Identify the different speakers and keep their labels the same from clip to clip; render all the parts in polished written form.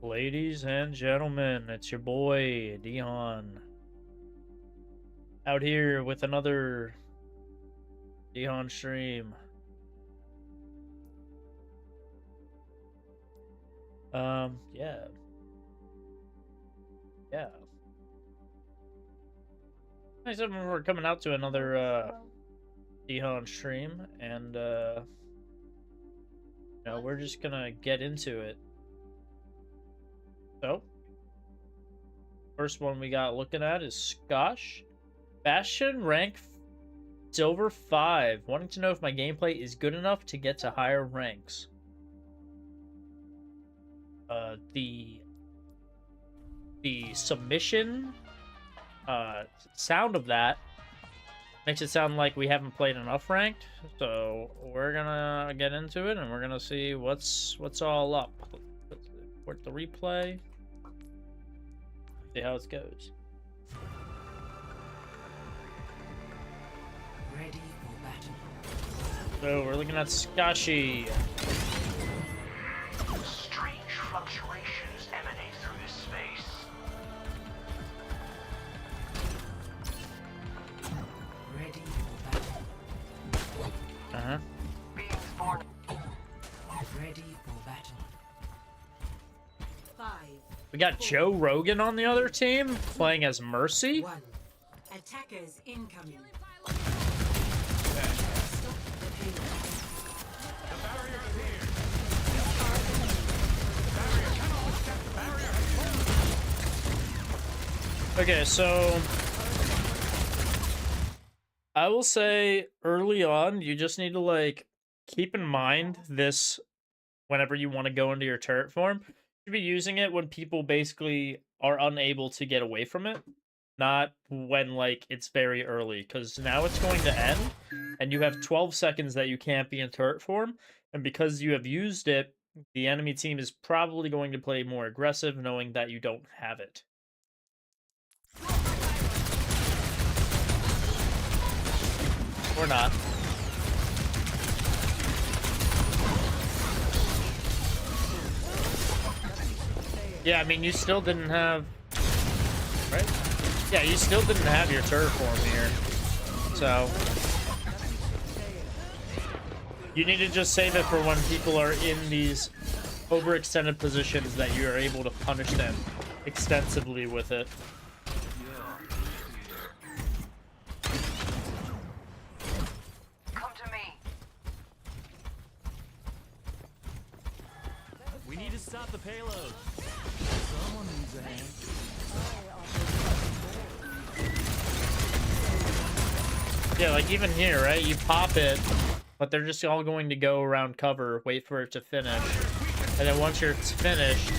Speaker 1: Ladies and gentlemen, it's your boy, Dion. Out here with another Dion stream. Yeah. Yeah. Thanks everyone for coming out to another, Dion stream, and, we're just gonna get into it. So, first one we got looking at is Skosh. Bastion rank Silver 5. Wanting to know if my gameplay is good enough to get to higher ranks. The submission sound of that makes it sound like we haven't played enough ranked, so we're gonna get into it and we're gonna see what's all up. Report the replay. See how it goes.
Speaker 2: Ready for battle.
Speaker 1: So we're looking at Skashi.
Speaker 3: Strange fluctuations emanate through this space.
Speaker 2: Ready for battle.
Speaker 3: Beings born.
Speaker 2: Ready for battle. 5.
Speaker 1: We got Joe Rogan on the other team playing as Mercy.
Speaker 2: 1. Attackers incoming.
Speaker 1: Okay, so I will say early on, you just need to like keep in mind this whenever you want to go into your turret form. You should be using it when people basically are unable to get away from it, not when like it's very early, because now it's going to end and you have 12 seconds that you can't be in turret form, and because you have used it, the enemy team is probably going to play more aggressive knowing that you don't have it. Or not. Yeah, I mean, you still didn't have... Right? Yeah, you still didn't have your turret form here. So... you need to just save it for when people are in these overextended positions that you are able to punish them extensively with it.
Speaker 3: Come to me.
Speaker 4: We need to stop the payload. Someone needs a hand.
Speaker 1: Yeah, like even here, right? You pop it, but they're just all going to go around cover, wait for it to finish. And then once it's finished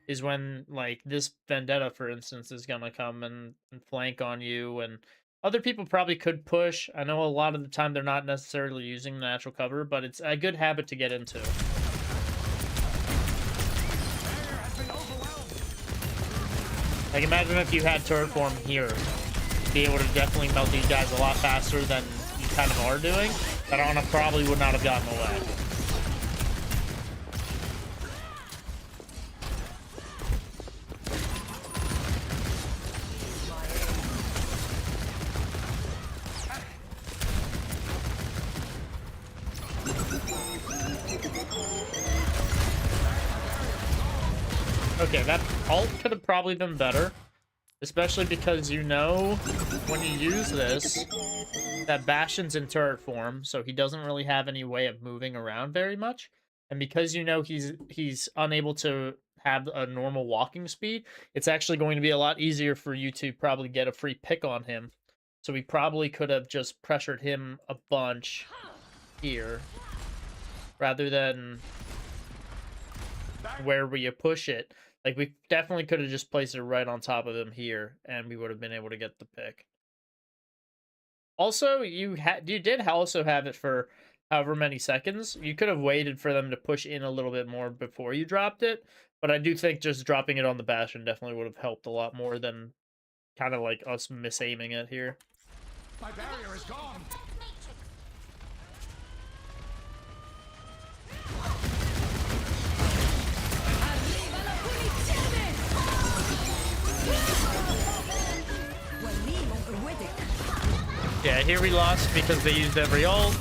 Speaker 1: is when, like, this Vendetta, for instance, is going to come and flank on you. And other people probably could push. I know a lot of the time they're not necessarily using natural cover, but it's a good habit to get into. Like, imagine if you had turret form here. Be able to definitely melt these guys a lot faster than you kind of are doing. That Ana probably would not have gotten away. Okay, that ult could have probably been better. Especially because you know when you use this that Bastion's in turret form, so he doesn't really have any way of moving around very much. And because you know he's unable to have a normal walking speed, it's actually going to be a lot easier for you to probably get a free pick on him. So we probably could have just pressured him a bunch here rather than where you push it. Like, we definitely could have just placed it right on top of them here, and we would have been able to get the pick. Also, you did also have it for however many seconds. You could have waited for them to push in a little bit more before you dropped it, but I do think just dropping it on the Bastion definitely would have helped a lot more than kind of like us misaiming it here.
Speaker 3: My barrier is gone.
Speaker 1: Yeah, here we lost because they used every ult.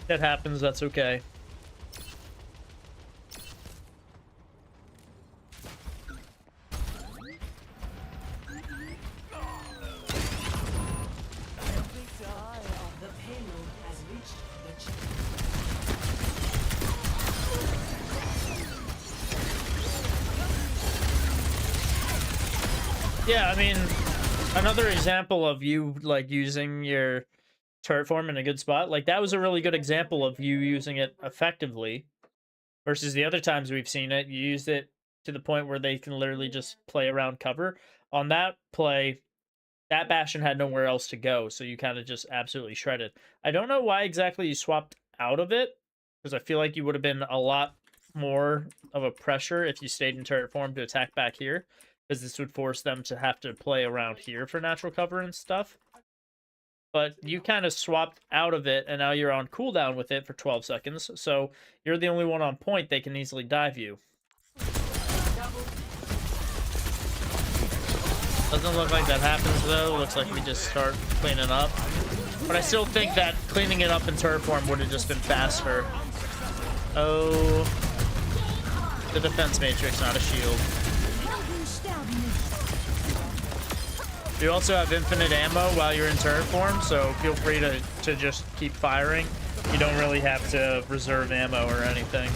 Speaker 1: That happens, that's okay.
Speaker 2: The payload has reached the chip.
Speaker 1: Yeah, I mean, another example of you, like, using your turret form in a good spot, like, that was a really good example of you using it effectively versus the other times we've seen it. You used it to the point where they can literally just play around cover. On that play, that Bastion had nowhere else to go, so you kind of just absolutely shredded. I don't know why exactly you swapped out of it, because I feel like you would have been a lot more of a pressure if you stayed in turret form to attack back here, because this would force them to have to play around here for natural cover and stuff. But you kind of swapped out of it, and now you're on cooldown with it for 12 seconds, so you're the only one on point they can easily dive you. Doesn't look like that happens, though. Looks like we just start cleaning up. But I still think that cleaning it up in turret form would have just been faster. Oh. The defense matrix, not a shield. You also have infinite ammo while you're in turret form, so feel free to just keep firing. You don't really have to reserve ammo or anything.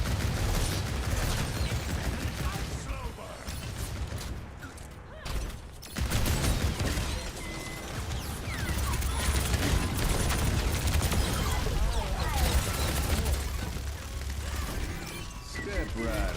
Speaker 3: Step right up.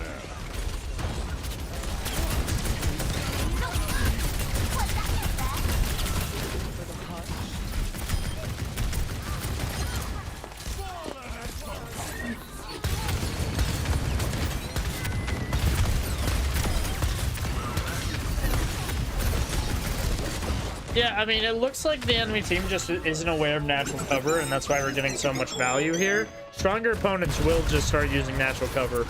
Speaker 1: Yeah, I mean, it looks like the enemy team just isn't aware of natural cover, and that's why we're getting so much value here. Stronger opponents will just start using natural cover.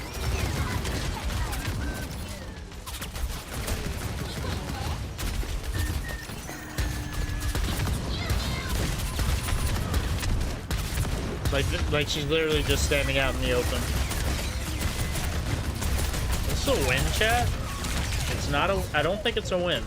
Speaker 1: Like she's literally just standing out in the open. Is this a win, chat? It's not a... I don't think it's a win.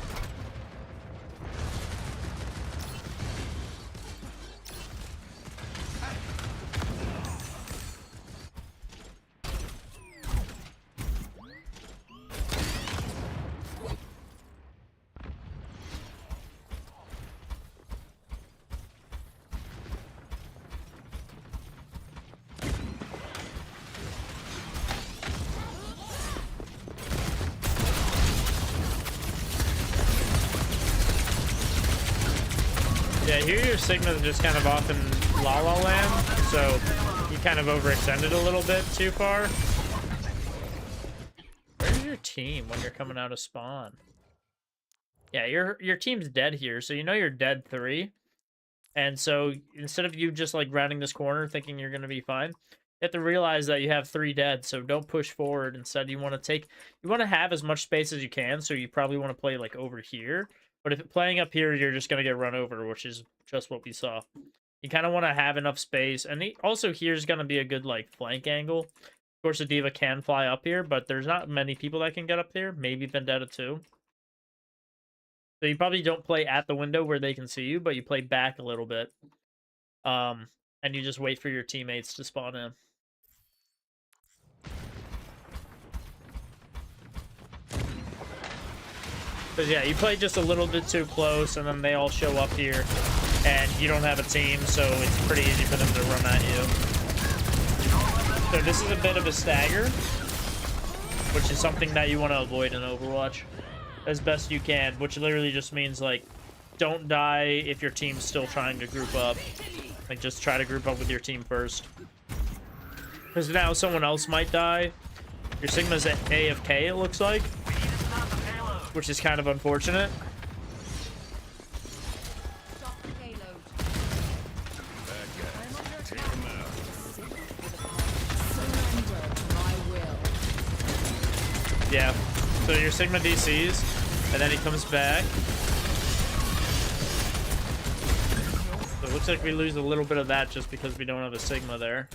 Speaker 1: Yeah, here your Sigma's just kind of off in La La Land, so you kind of overextended a little bit too far. Where's your team when you're coming out of spawn? Yeah, your team's dead here, so you know you're dead 3. And so instead of you just like rounding this corner thinking you're gonna be fine, you have to realize that you have 3 dead, so don't push forward. Instead, you want to have as much space as you can, so you probably want to play like over here. But if playing up here, you're just going to get run over, which is just what we saw. You kind of want to have enough space. And also here's going to be a good, like, flank angle. Of course, the D.Va can fly up here, but there's not many people that can get up here. Maybe Vendetta too. So you probably don't play at the window where they can see you, but you play back a little bit. And you just wait for your teammates to spawn in. Because, yeah, you play just a little bit too close, and then they all show up here, and you don't have a team, so it's pretty easy for them to run at you. So this is a bit of a stagger, which is something that you want to avoid in Overwatch as best you can, which literally just means, like, don't die if your team's still trying to group up. Like, just try to group up with your team first. Because now someone else might die. Your Sigma's at AFK, it looks like, which is kind of unfortunate. Yeah, so your Sigma DCs, and then he comes back. So it looks like we lose a little bit of that just because we don't have a Sigma there.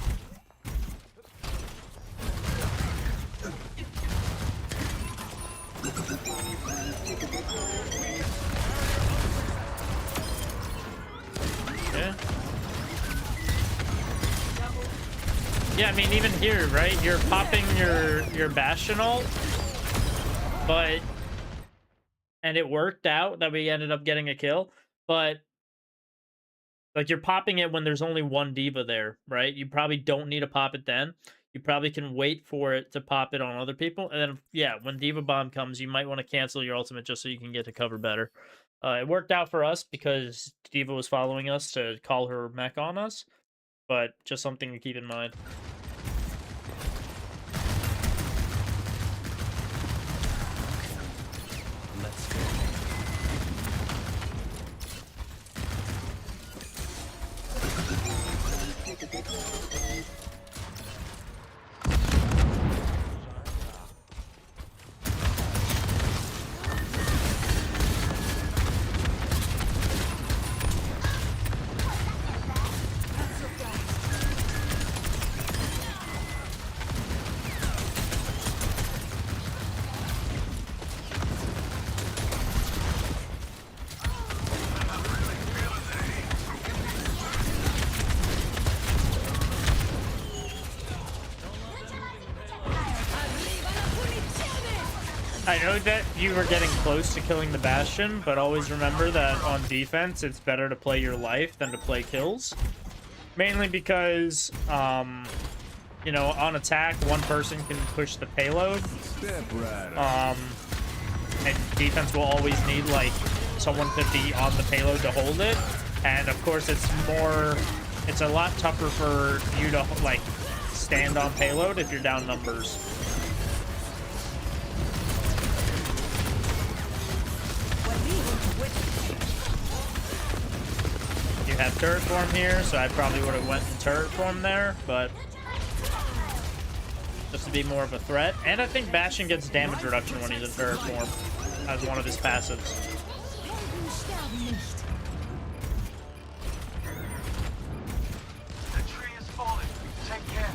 Speaker 1: Yeah. Yeah, I mean, even here, right? You're popping your Bastion ult, and it worked out that we ended up getting a kill, but like, you're popping it when there's only one diva there, right? You probably don't need to pop it then. You probably can wait for it to pop it on other people, and then, yeah, when diva bomb comes, you might want to cancel your ultimate just so you can get to cover better. It worked out for us because diva was following us to call her mech on us, but just something to keep in mind. I know that you were getting close to killing the Bastion, but always remember that on defense, it's better to play your life than to play kills. Mainly because, you know, on attack, one person can push the payload. And defense will always need, like, someone to be on the payload to hold it. And, of course, it's a lot tougher for you to, like, stand on payload if you're down numbers. You have turret form here, so I probably would have went in turret form there, but just to be more of a threat. And I think Bastion gets damage reduction when he's in turret form as one of his passives.
Speaker 3: The tree is falling. Take care.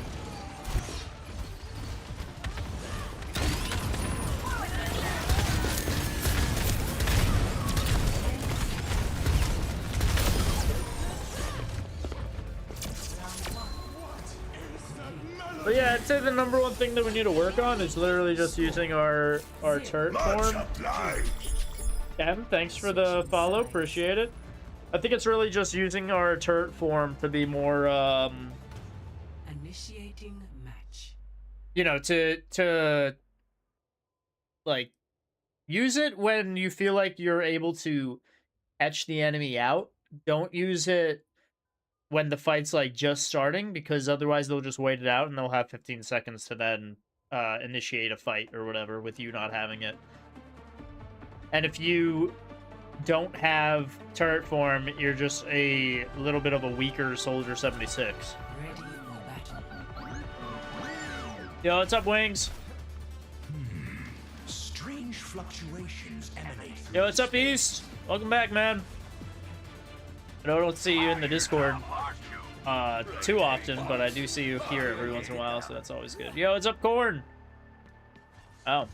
Speaker 1: But yeah, I'd say the number one thing that we need to work on is literally just using our turret form. Ben, thanks for the follow, appreciate it. I think it's really just using our turret form to be more,
Speaker 2: Initiating match.
Speaker 1: you know, to like use it when you feel like you're able to etch the enemy out. Don't use it when the fight's like just starting, because otherwise they'll just wait it out and they'll have 15 seconds to then initiate a fight or whatever with you not having it. And if you don't have turret form, you're just a little bit of a weaker Soldier 76.
Speaker 2: Ready for battle.
Speaker 1: Yo, what's up, Wings?
Speaker 3: Strange fluctuations emanate.
Speaker 1: Yo, what's up, East? Welcome back, man. I don't see you in the Discord too often, but I do see you here every once in a while, so that's always good. Yo, what's up, Corn? Oh.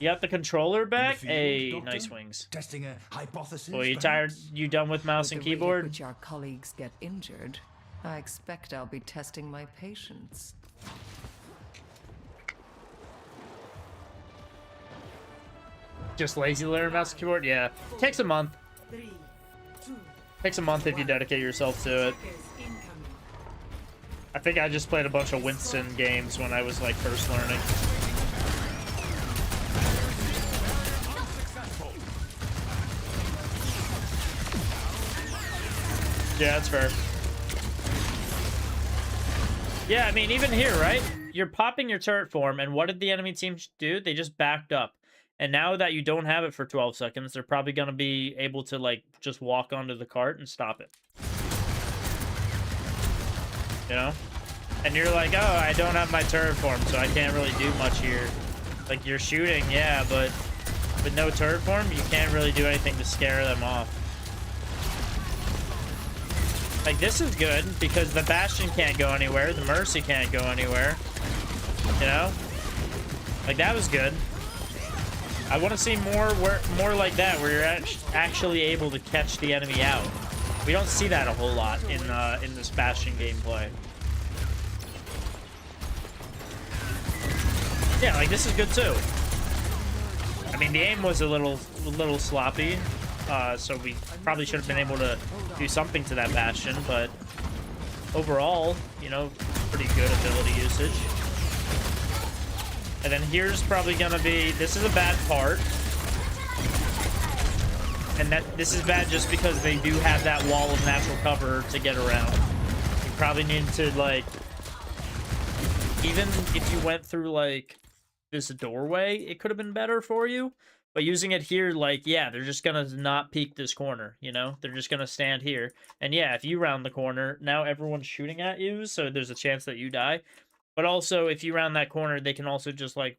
Speaker 1: You got the controller back? Hey, nice, Wings.
Speaker 3: Testing a hypothesis.
Speaker 1: Well, you tired? You done with mouse and
Speaker 5: With the rate at
Speaker 1: keyboard?
Speaker 5: which our colleagues get injured, I expect I'll be testing my patience.
Speaker 1: Just lazy learn mouse and keyboard? Yeah. Takes a month.
Speaker 2: 3, 2,
Speaker 1: Takes a month if you dedicate yourself to it. I think I just played a bunch of Winston games when I was like first learning. Yeah, that's fair. Yeah, I mean, even here, right? You're popping your turret form, and what did the enemy team do? They just backed up. And now that you don't have it for 12 seconds, they're probably going to be able to, like, just walk onto the cart and stop it. You know? And you're like, oh, I don't have my turret form, so I can't really do much here. Like, you're shooting, yeah, but with no turret form, you can't really do anything to scare them off. Like, this is good, because the Bastion can't go anywhere, the Mercy can't go anywhere. You know? Like, that was good. I want to see more like that, where you're actually able to catch the enemy out. We don't see that a whole lot in this Bastion gameplay. Yeah, like, this is good too. I mean, the aim was a little sloppy, so we probably should have been able to do something to that Bastion, but overall, you know, pretty good ability usage. And then here's probably gonna be, this is a bad part. And this is bad just because they do have that wall of natural cover to get around. You probably need to, like, even if you went through, like, this doorway, it could have been better for you. But using it here, like, yeah, they're just gonna not peek this corner, you know? They're just gonna stand here. And yeah, if you round the corner, now everyone's shooting at you, so there's a chance that you die. But also, if you round that corner, they can also just, like,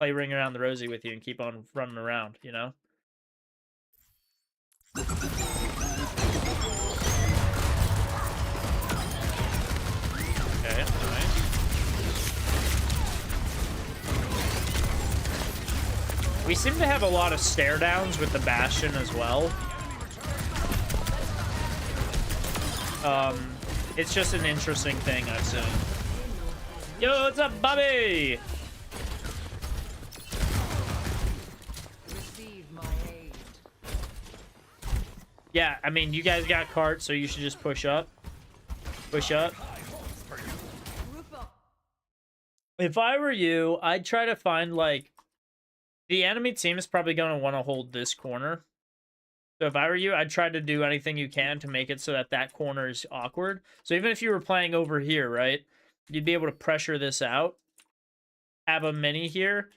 Speaker 1: play Ring Around the Rosie with you and keep on running around, you know? Okay, alright. We seem to have a lot of stare downs with the Bastion as well. It's just an interesting thing I've seen. Yo, what's up, Bobby? Yeah, I mean, you guys got carts, so you should just push up. Push up. If I were you, I'd try to find, like, the enemy team is probably going to want to hold this corner. So if I were you, I'd try to do anything you can to make it so that that corner is awkward. So even if you were playing over here, right, you'd be able to pressure this out, have a mini here,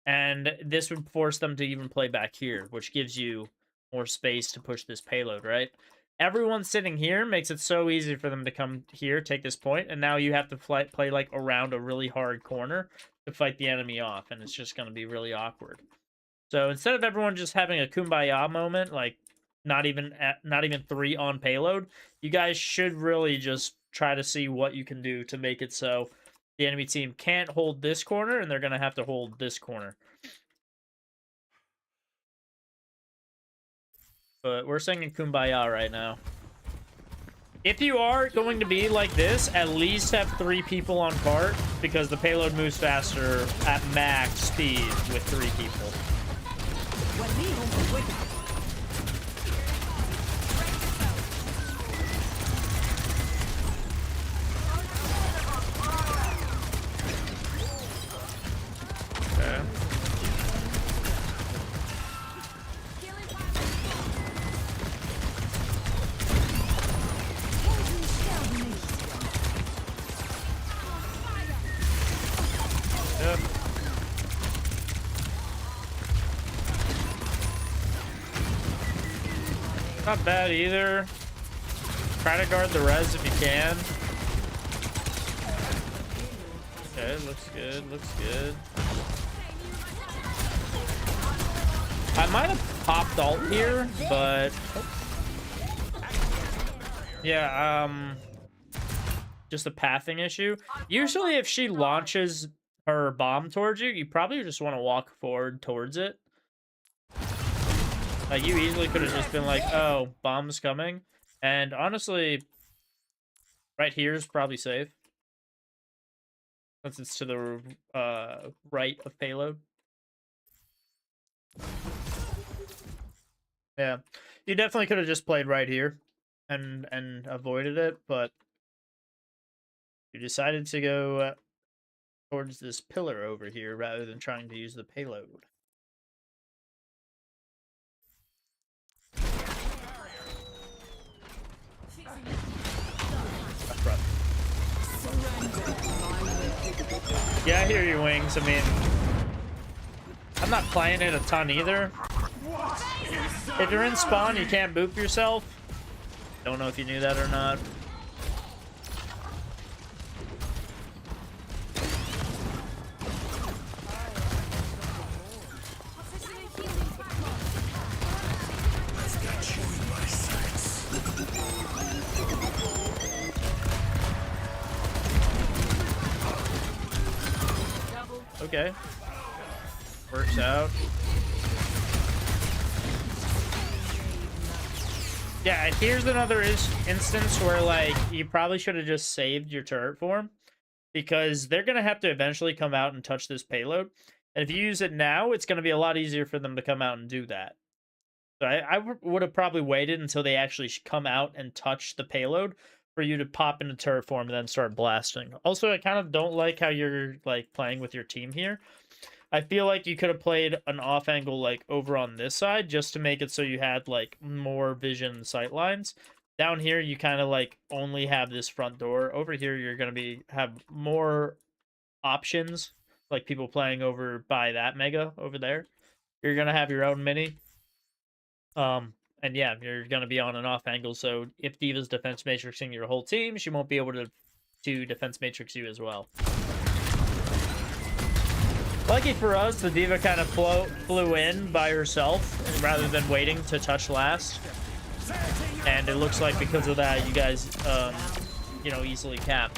Speaker 1: and this would force them to even play back here, which gives you more space to push this payload, right? Everyone sitting here makes it so easy for them to come here, take this point, and now you have to play like around a really hard corner to fight the enemy off, and it's just going to be really awkward. So instead of everyone just having a kumbaya moment, like not even 3 on payload, you guys should really just try to see what you can do to make it so the enemy team can't hold this corner, and they're going to have to hold this corner. But we're singing Kumbaya right now. If you are going to be like this, at least have 3 people on cart, because the payload moves faster at max speed with 3 people. Okay. Yep. Not bad either. Try to guard the res if you can. Okay, looks good, looks good. I might have popped ult here, but yeah, just a pathing issue. Usually if she launches her bomb towards you, you probably just want to walk forward towards it. Like, you easily could have just been like, oh, bomb's coming. And honestly, right here is probably safe, since it's to the right of payload. Yeah, you definitely could have just played right here. and avoided it, but you decided to go towards this pillar over here rather than trying to use the payload. Rough, rough. Yeah, I hear you, Wings. I mean, I'm not playing it a ton either. If you're in spawn, you can't boop yourself. Don't know if you knew that or not. Okay. Works out. Yeah, here's another instance where, like, you probably should have just saved your turret form, because they're going to have to eventually come out and touch this payload. And if you use it now, it's going to be a lot easier for them to come out and do that. So I would have probably waited until they actually come out and touch the payload for you to pop into turret form and then start blasting. Also, I kind of don't like how you're, like, playing with your team here. I feel like you could have played an off angle, like, over on this side just to make it so you had, like, more vision sight lines. Down here, you kind of, like, only have this front door. Over here, you're going to have more options, like people playing over by that mega over there. You're going to have your own mini. And yeah, you're going to be on an off angle, so if D.Va's defense matrixing your whole team, she won't be able to defense matrix you as well. Lucky for us, the D.Va kind of flew in by herself rather than waiting to touch last. And it looks like because of that, you guys, you know, easily cap.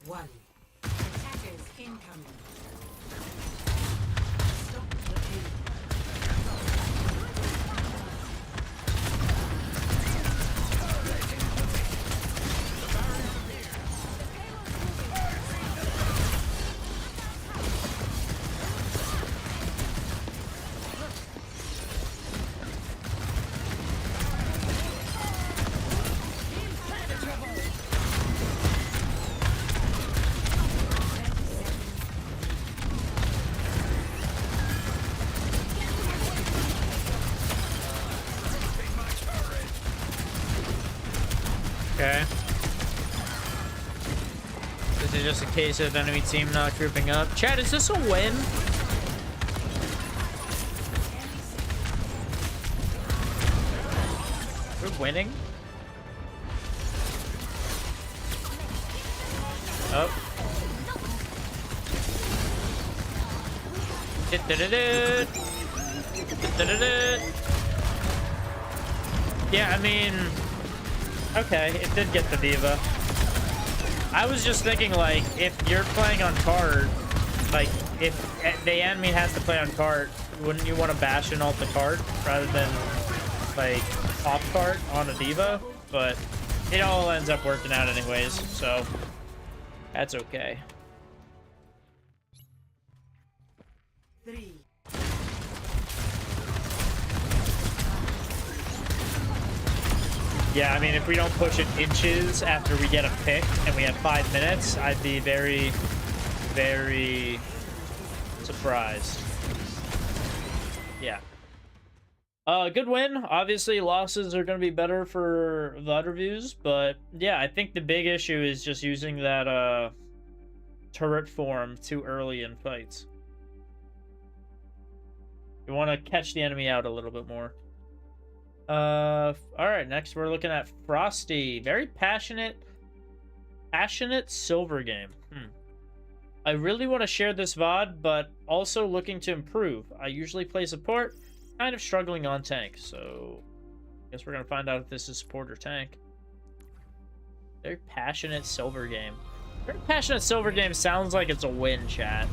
Speaker 2: One. Attackers incoming. Stop the payload.
Speaker 1: Okay. This is just a case of enemy team not grouping up. Chad, is this a win? We're winning? Oh. Yeah, I mean... Okay, it did get the D.Va. I was just thinking, like, if you're playing on cart, like, if the enemy has to play on cart, wouldn't you want to bash and ult the cart rather than, like, off cart on a D.Va? But it all ends up working out anyways, so that's okay.
Speaker 2: 3.
Speaker 1: Yeah, I mean, if we don't push it inches after we get a pick and we have 5 minutes, I'd be very, very surprised. Yeah. Good win. Obviously, losses are going to be better for VOD reviews, but yeah, I think the big issue is just using that turret form too early in fights. You want to catch the enemy out a little bit more. All right, next we're looking at Frosty. Very passionate silver game. I really want to share this VOD, but also looking to improve. I usually play support, kind of struggling on tank, so I guess we're gonna find out if this is support or tank. Very passionate silver game. Very passionate silver game sounds like it's a win, chat.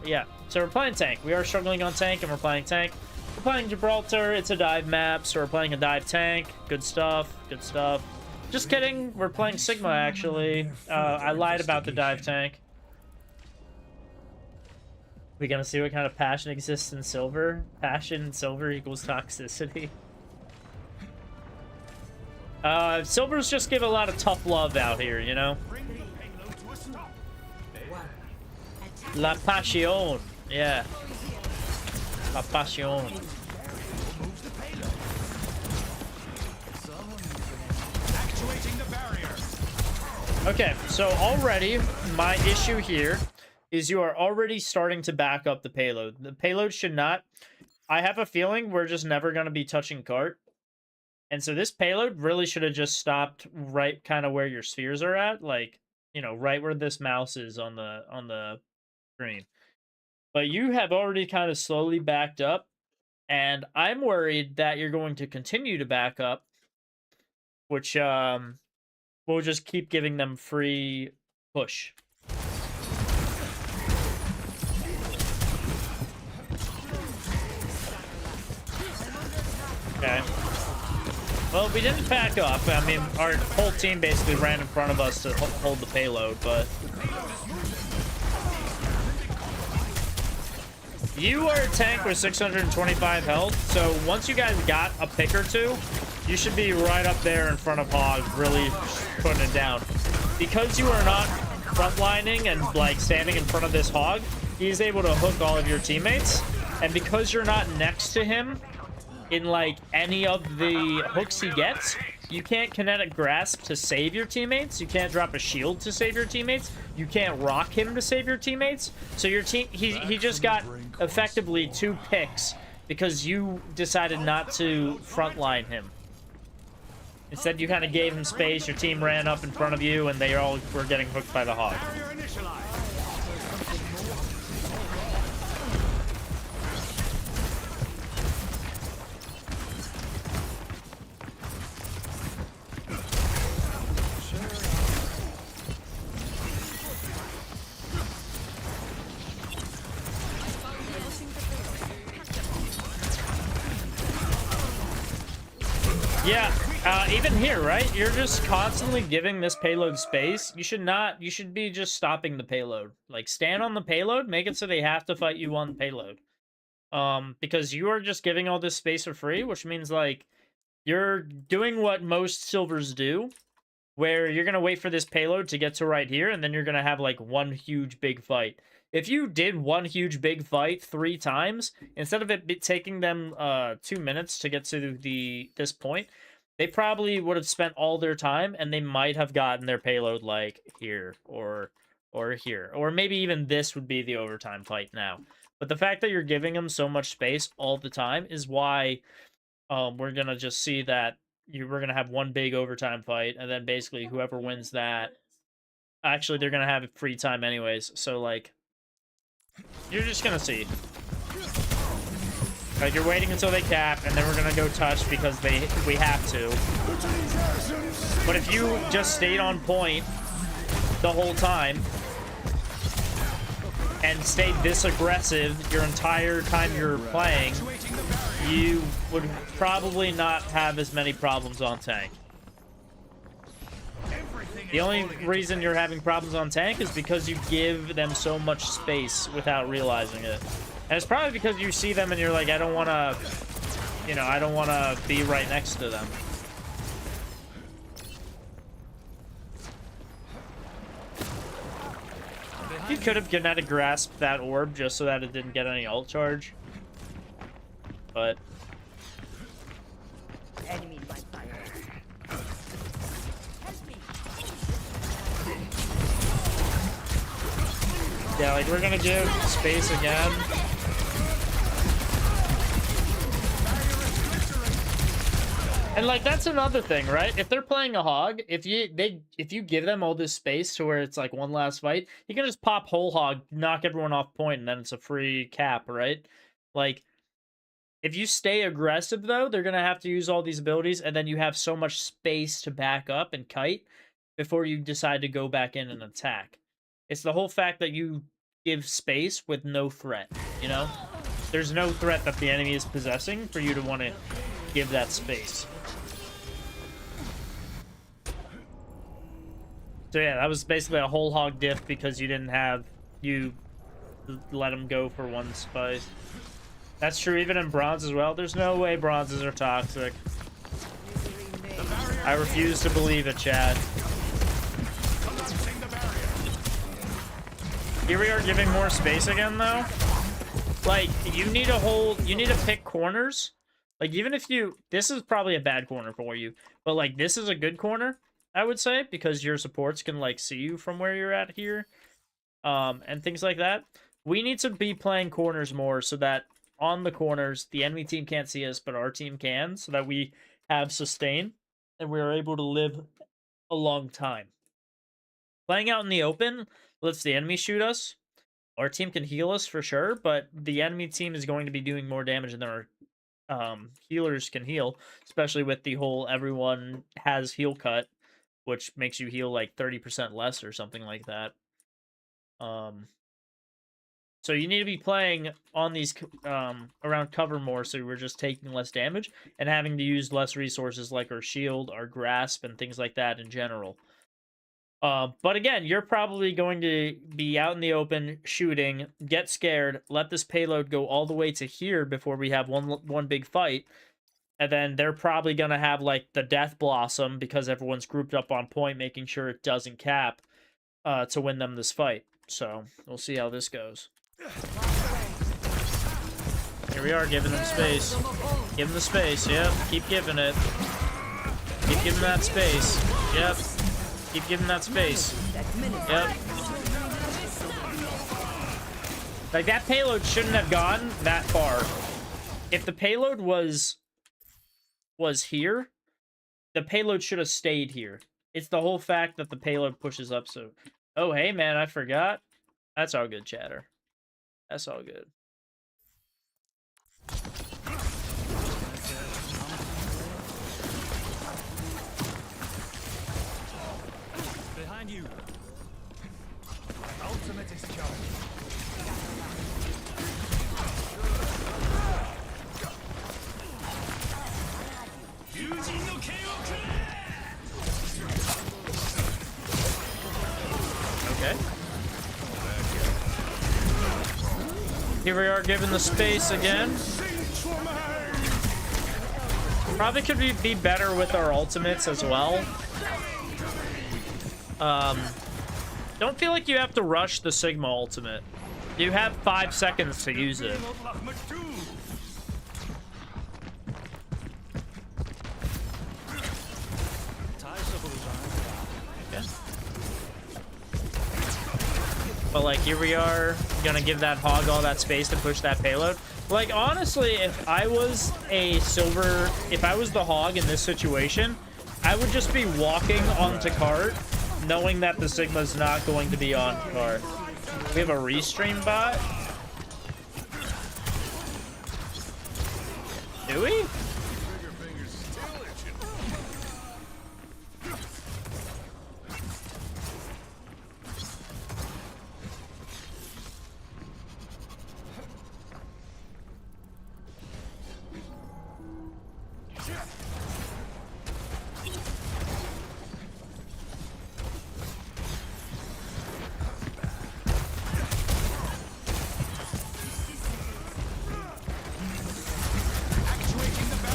Speaker 1: Yeah. So we're playing tank. We are struggling on tank, and we're playing tank. We're playing Gibraltar. It's a dive map, so we're playing a dive tank. Good stuff. Good stuff. Just kidding. We're playing Sigma, actually. I lied about the dive tank. We gonna see what kind of passion exists in silver? Passion in silver equals toxicity. Silvers just give a lot of tough love out here, you know? La passion. Yeah. La passion. Okay, so already my issue here is you are already starting to back up the payload. The payload should not. I have a feeling we're just never going to be touching cart. And so this payload really should have just stopped right kind of where your spheres are at. Like, you know, right where this mouse is on the screen. But you have already kind of slowly backed up. And I'm worried that you're going to continue to back up. Which, we'll just keep giving them free push. Okay. Well, we didn't back up. I mean, our whole team basically ran in front of us to hold the payload, but... You are a tank with 625 health, so once you guys got a pick or two, you should be right up there in front of Hog, really putting it down. Because you are not frontlining and, like, standing in front of this Hog, he's able to hook all of your teammates. And because you're not next to him in, like, any of the hooks he gets, you can't kinetic grasp to save your teammates. You can't drop a shield to save your teammates. You can't rock him to save your teammates. So your team, he just got effectively 2 picks because you decided not to frontline him. Instead, you kind of gave him space. Your team ran up in front of you, and they all were getting hooked by the Hog. Yeah, even here, right? You're just constantly giving this payload space. You should not, you should be just stopping the payload. Like, stand on the payload, make it so they have to fight you on the payload. Because you are just giving all this space for free, which means, like, you're doing what most silvers do, where you're going to wait for this payload to get to right here, and then you're going to have, like, one huge big fight. If you did one huge big fight 3 times, instead of it taking them 2 minutes to get to this point, they probably would have spent all their time, and they might have gotten their payload, like, here, or here. Or maybe even this would be the overtime fight now. But the fact that you're giving them so much space all the time is why we're going to just see that we're going to have one big overtime fight, and then basically whoever wins that... Actually, they're going to have free time anyways, so, like... You're just gonna see. Like, you're waiting until they cap, and then we're gonna go touch because we have to. But if you just stayed on point the whole time and stayed this aggressive your entire time you're playing, you would probably not have as many problems on tank. The only reason you're having problems on tank is because you give them so much space without realizing it. And it's probably because you see them and you're like, I don't want to, you know, I don't want to be right next to them. You could have kinetic grasped that orb just so that it didn't get any ult charge. But...
Speaker 2: Enemy in my sight.
Speaker 1: Yeah, like, we're gonna give space again. And, like, that's another thing, right? If they're playing a Hog, if you give them all this space to where it's, like, one last fight, you can just pop whole Hog, knock everyone off point, and then it's a free cap, right? Like, if you stay aggressive, though, they're gonna have to use all these abilities, and then you have so much space to back up and kite before you decide to go back in and attack. It's the whole fact that you give space with no threat, you know? There's no threat that the enemy is possessing for you to want to give that space. So yeah, that was basically a whole hog diff because you didn't have you let them go for one spice. That's true even in bronze as well. There's no way bronzes are toxic. I refuse to believe it, Chad. Here we are giving more space again, though. Like, you need to pick corners. Like, even if this is probably a bad corner for you, but like, this is a good corner, I would say, because your supports can like see you from where you're at here, and things like that. We need to be playing corners more so that on the corners, the enemy team can't see us, but our team can, so that we have sustain and we are able to live a long time. Playing out in the open lets the enemy shoot us. Our team can heal us for sure, but the enemy team is going to be doing more damage than our healers can heal, especially with the whole everyone has heal cut, which makes you heal like 30% less or something like that. So you need to be playing on these around cover more, so we're just taking less damage and having to use less resources like our shield, our grasp, and things like that in general. But again, you're probably going to be out in the open shooting, get scared, let this payload go all the way to here before we have one big fight, and then they're probably gonna have like the death blossom because everyone's grouped up on point, making sure it doesn't cap to win them this fight. So we'll see how this goes. Here we are, giving them space. Give them the space, yep. Keep giving it. Keep giving that space. Yep. Keep giving that space. Yep. Like, that payload shouldn't have gone that far. If the payload was here, the payload should have stayed here. It's the whole fact that the payload pushes up, so... Oh, hey, man, I forgot. That's all good, chatter. That's all good.
Speaker 4: Behind you. Ultimate is charged.
Speaker 1: Okay. Here we are given the space again. Probably could be better with our ultimates as well. Don't feel like you have to rush the Sigma ultimate. You have 5 seconds to use it. Okay. But like, here we are, gonna give that hog all that space to push that payload. Like, honestly, if I was the hog in this situation, I would just be walking onto cart, knowing that the Sigma's not going to be on cart. We have a restream bot. Do we?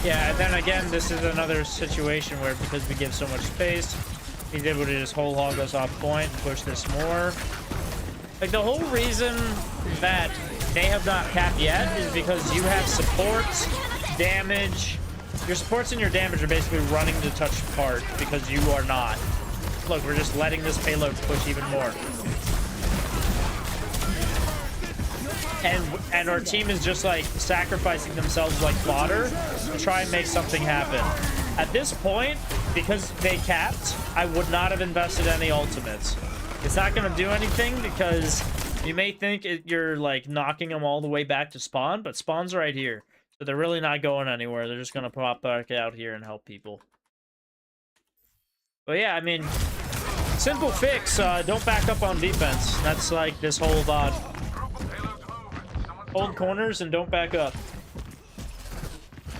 Speaker 1: Yeah, and then again, this is another situation where because we give so much space, he's able to just whole hog us off point and push this more. Like, the whole reason that they have not capped yet is because you have supports, damage. Your supports and your damage are basically running to touch part because you are not. Look, we're just letting this payload push even more. And our team is just like sacrificing themselves like fodder to try and make something happen. At this point, because they capped, I would not have invested any ultimates. It's not going to do anything because you may think you're like knocking them all the way back to spawn, but spawn's right here. So they're really not going anywhere. They're just going to pop back out here and help people. But yeah, I mean, simple fix, don't back up on defense. That's like this whole VOD. Hold corners and don't back up.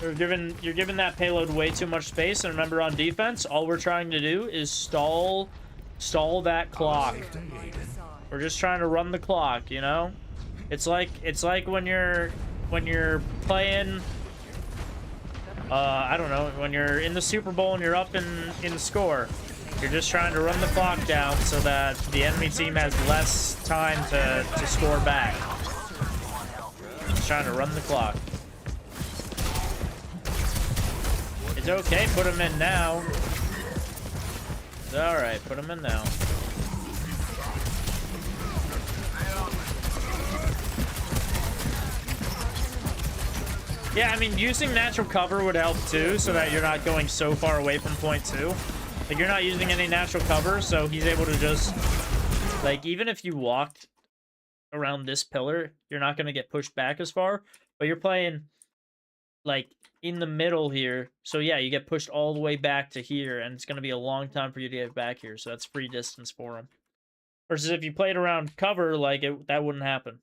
Speaker 1: You're giving that payload way too much space, and remember, on defense, all we're trying to do is stall stall that clock. We're just trying to run the clock, you know? It's like when you're playing I don't know, when you're in the Super Bowl and you're up in the score. You're just trying to run the clock down so that the enemy team has less time to score back. Just trying to run the clock. It's okay, put him in now. Alright, put him in now. Yeah, I mean, using natural cover would help too, so that you're not going so far away from point 2. Like, you're not using any natural cover, so he's able to just... Like, even if you walked around this pillar, you're not going to get pushed back as far. But you're playing, like, in the middle here. So, yeah, you get pushed all the way back to here, and it's going to be a long time for you to get back here. So that's free distance for him. Versus if you played around cover, like, that wouldn't happen.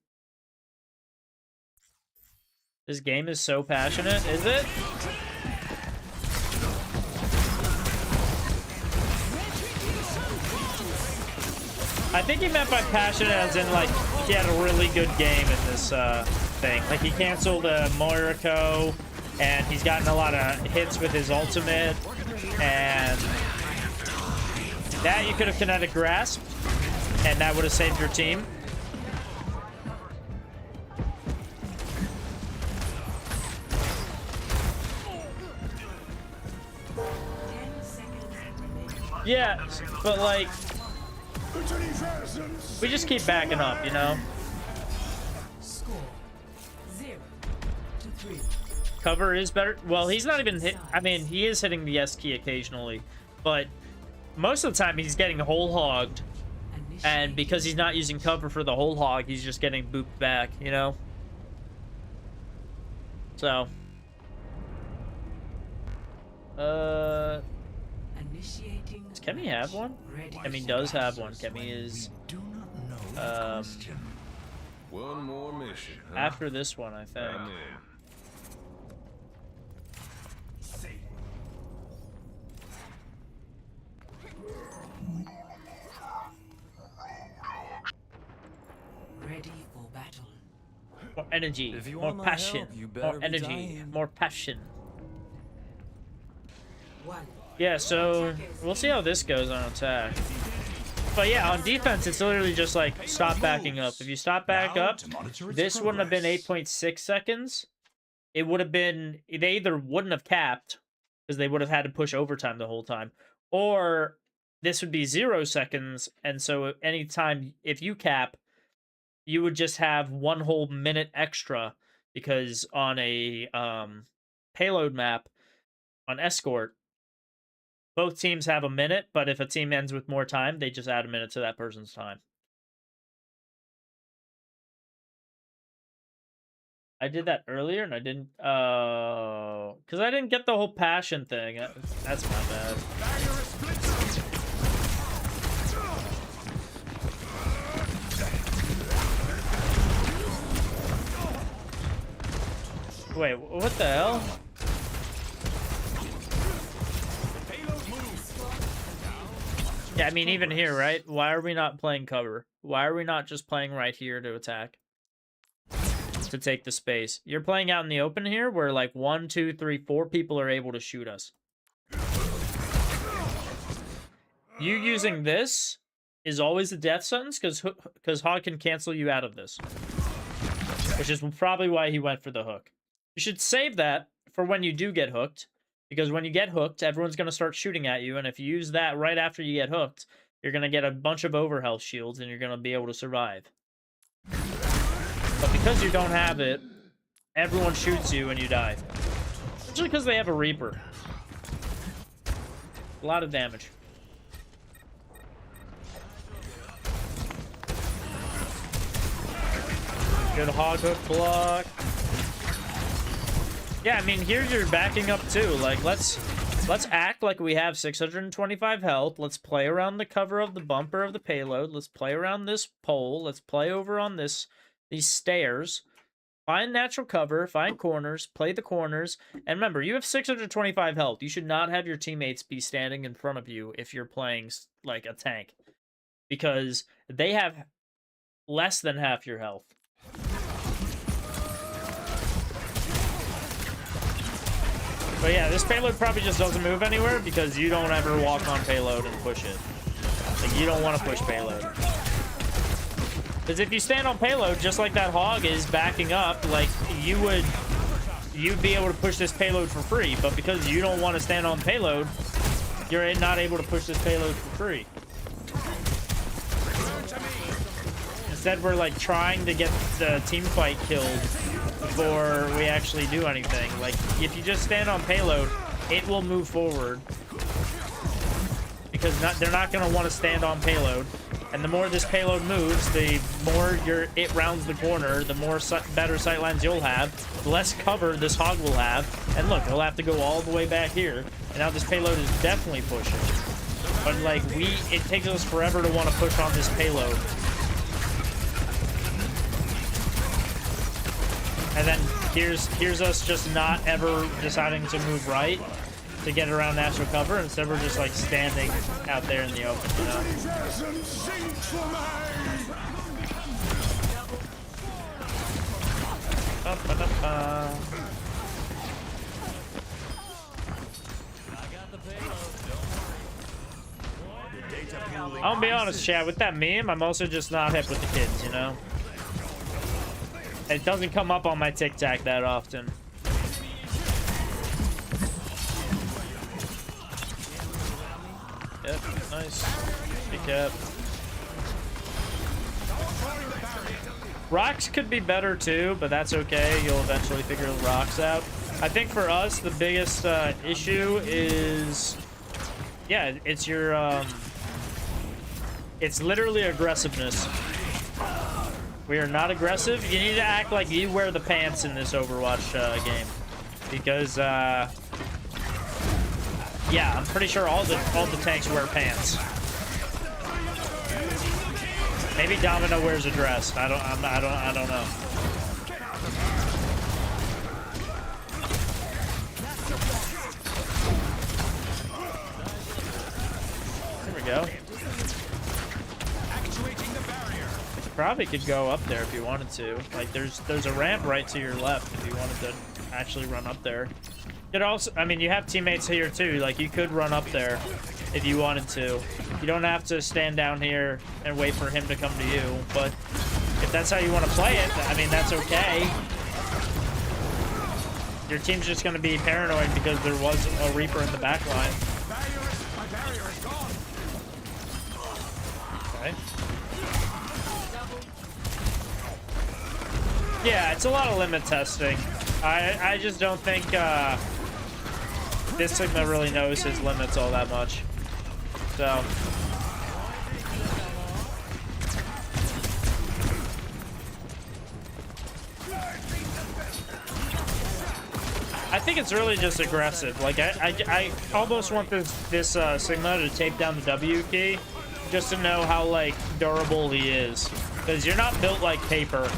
Speaker 1: This game is so passionate, is it? I think he meant by passionate as in, like, he had a really good game in this thing. Like, he canceled Moiriko, and he's gotten a lot of hits with his ultimate, and that you could have kinetic grasped, and that would have saved your team. Yeah, but like, we just keep backing up, you know?
Speaker 2: Score 0-3.
Speaker 1: Cover is better. Well, he's not even hit. I mean, he is hitting the S key occasionally, but most of the time he's getting whole hogged. And because he's not using cover for the whole hog, he's just getting booped back, you know? So. Does Kemi have one? Kemi does have one. Kemi is
Speaker 4: One more mission, huh?
Speaker 1: after this one, I think.
Speaker 4: I'm in.
Speaker 2: Ready for battle.
Speaker 1: More energy,
Speaker 4: If you
Speaker 1: more
Speaker 4: want my
Speaker 1: passion,
Speaker 4: help, you better
Speaker 1: more
Speaker 4: be
Speaker 1: energy,
Speaker 4: dying.
Speaker 1: more passion.
Speaker 2: 1.
Speaker 1: Yeah, so we'll see how this goes on attack. But yeah, on defense, it's literally just like stop backing up. If you stop back up, this wouldn't have been 8.6 seconds. It would have been, they either wouldn't have capped because they would have had to push overtime the whole time, or this would be 0 seconds. And so anytime, if you cap, you would just have 1 whole minute extra because on a payload map on escort, both teams have a minute, but if a team ends with more time, they just add a minute to that person's time. I did that earlier and I didn't, because I didn't get the whole passion thing. That's my bad. Wait, what the hell? Yeah, I mean, even here, right? Why are we not playing cover? Why are we not just playing right here to attack? To take the space. You're playing out in the open here where like 1, 2, 3, 4 people are able to shoot us. You using this is always a death sentence because Hog can cancel you out of this. Which is probably why he went for the hook. You should save that for when you do get hooked. Because when you get hooked, everyone's going to start shooting at you. And if you use that right after you get hooked, you're going to get a bunch of overhealth shields and you're going to be able to survive. But because you don't have it, everyone shoots you and you die. Especially because they have a Reaper. A lot of damage. Good hog hook block. Yeah, I mean, here's your backing up too. Like, let's act like we have 625 health. Let's play around the cover of the bumper of the payload. Let's play around this pole. Let's play over on these stairs. Find natural cover, find corners, play the corners. And remember, you have 625 health. You should not have your teammates be standing in front of you if you're playing like a tank. because they have less than half your health. But yeah, this payload probably just doesn't move anywhere because you don't ever walk on payload and push it. Like, you don't want to push payload. Because if you stand on payload, just like that hog is backing up, like, you'd be able to push this payload for free. But because you don't want to stand on payload, you're not able to push this payload for free. Instead, we're like trying to get the team fight killed before we actually do anything. Like, if you just stand on payload, it will move forward. Because they're not going to want to stand on payload. And the more this payload moves, the more it rounds the corner, the more better sightlines you'll have, the less cover this hog will have. And look, he'll have to go all the way back here. And now this payload is definitely pushing. But like, it takes us forever to want to push on this payload. And then here's us just not ever deciding to move right to get around natural cover. Instead, we're just like standing out there in the open, you know? I'm gonna be honest, chat, with that meme, I'm also just not hip with the kids, you know? It doesn't come up on my TikTok that often. Yep, nice. Pick up. Rocks could be better too, but that's okay. You'll eventually figure the rocks out. I think for us, the biggest issue is, yeah, it's your, it's literally aggressiveness. We are not aggressive. You need to act like you wear the pants in this Overwatch game, because yeah, I'm pretty sure all the tanks wear pants. Maybe Domino wears a dress. I don't know. There we go. Probably could go up there if you wanted to. Like, there's a ramp right to your left if you wanted to actually run up there. You could also, I mean, you have teammates here too. Like, you could run up there if you wanted to. You don't have to stand down here and wait for him to come to you. But if that's how you want to play it, I mean, that's okay. Your team's just going to be paranoid because there was a Reaper in the back line. Okay. Yeah, it's a lot of limit testing. I just don't think this Sigma really knows his limits all that much. So I think it's really just aggressive. Like, I almost want this Sigma to tape down the W key just to know how, like, durable he is. Because you're not built like paper.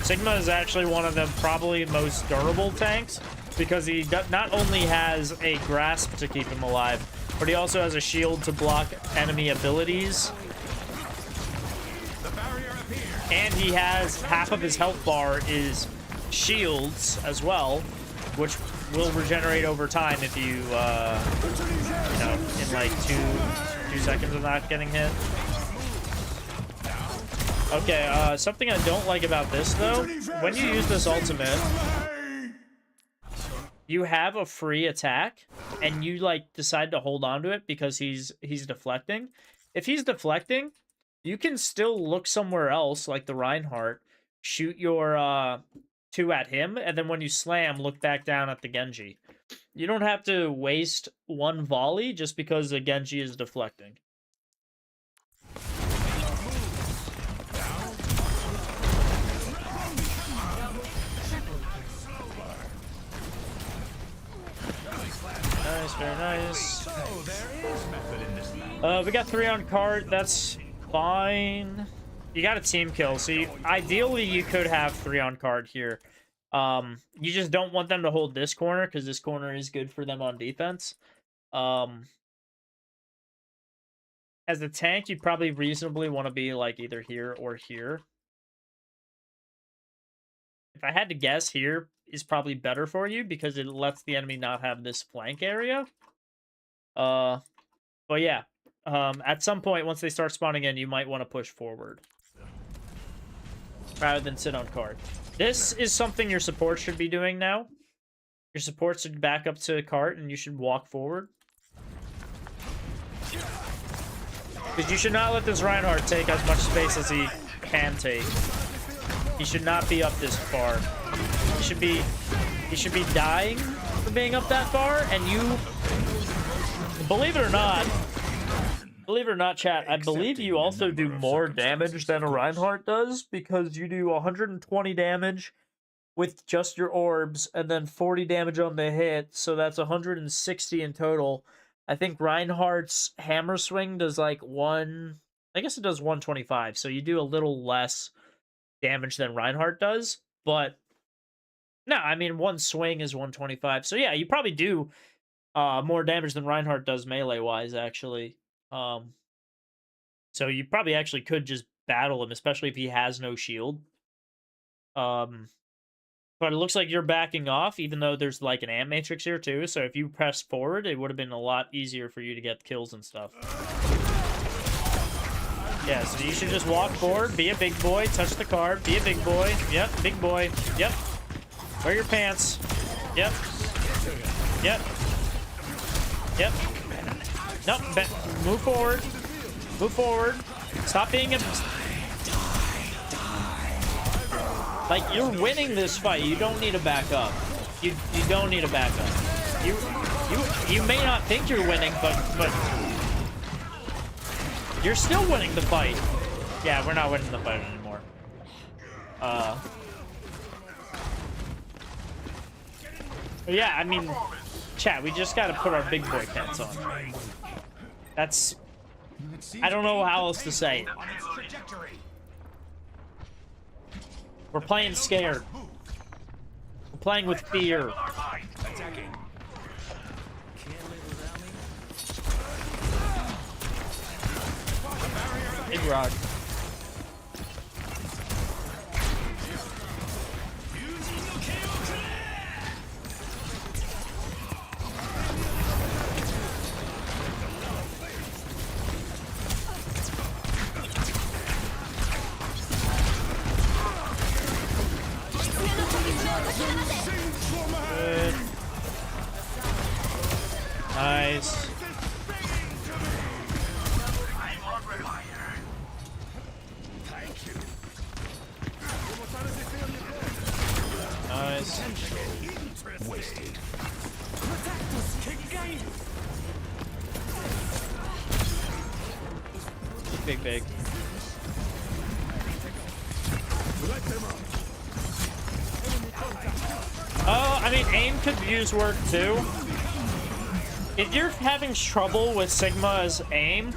Speaker 1: Sigma is actually one of the probably most durable tanks because he not only has a grasp to keep him alive, but he also has a shield to block enemy abilities. And he has half of his health bar is shields as well, which will regenerate over time if you, you know, in like two seconds of not getting hit. Okay, something I don't like about this, though, when you use this ultimate, you have a free attack, and you, like, decide to hold on to it because he's deflecting. If he's deflecting, you can still look somewhere else, like the Reinhardt, shoot your, 2 at him, and then when you slam, look back down at the Genji. You don't have to waste 1 volley just because the Genji is deflecting. Nice, very nice. We got 3 on cart. That's fine. You got a team kill. So ideally, you could have 3 on card here. You just don't want them to hold this corner because this corner is good for them on defense. And As a tank, you'd probably reasonably want to be like either here or here. If I had to guess, here is probably better for you because it lets the enemy not have this flank area. But yeah, at some point once they start spawning in, you might want to push forward rather than sit on cart. This is something your support should be doing now. Your support should back up to cart and you should walk forward. Because you should not let this Reinhardt take as much space as he can take. He should not be up this far. He should be dying for being up that far, and you, believe it or not, chat, I believe you also do more damage than a Reinhardt does, because you do 120 damage with just your orbs, and then 40 damage on the hit, so that's 160 in total. I think Reinhardt's hammer swing does like I guess it does 125, so you do a little less damage than Reinhardt does, but no, I mean, one swing is 125, so yeah, you probably do more damage than Reinhardt does melee-wise, actually. So you probably actually could just battle him, especially if he has no shield. But it looks like you're backing off, even though there's like an amp matrix here too. So if you press forward, it would have been a lot easier for you to get kills and stuff. Yeah, so you should just walk forward, be a big boy, touch the card, be a big boy. Yep, big boy. Yep. Wear your pants. Yep. Yep. Yep. Nope. Move forward. Move forward. Stop being a... Like, you're winning this fight. You don't need to back up. You don't need to back up. You may not think you're winning, but you're still winning the fight. Yeah, we're not winning the fight anymore. Yeah, I mean, chat, we just gotta put our big boy pants on. That's... I don't know how else to say it. We're playing scared. We're playing with fear. Big rod. Good. Nice. Nice. Big. Oh, I mean, aim could use work too. If you're having trouble with Sigma's aim,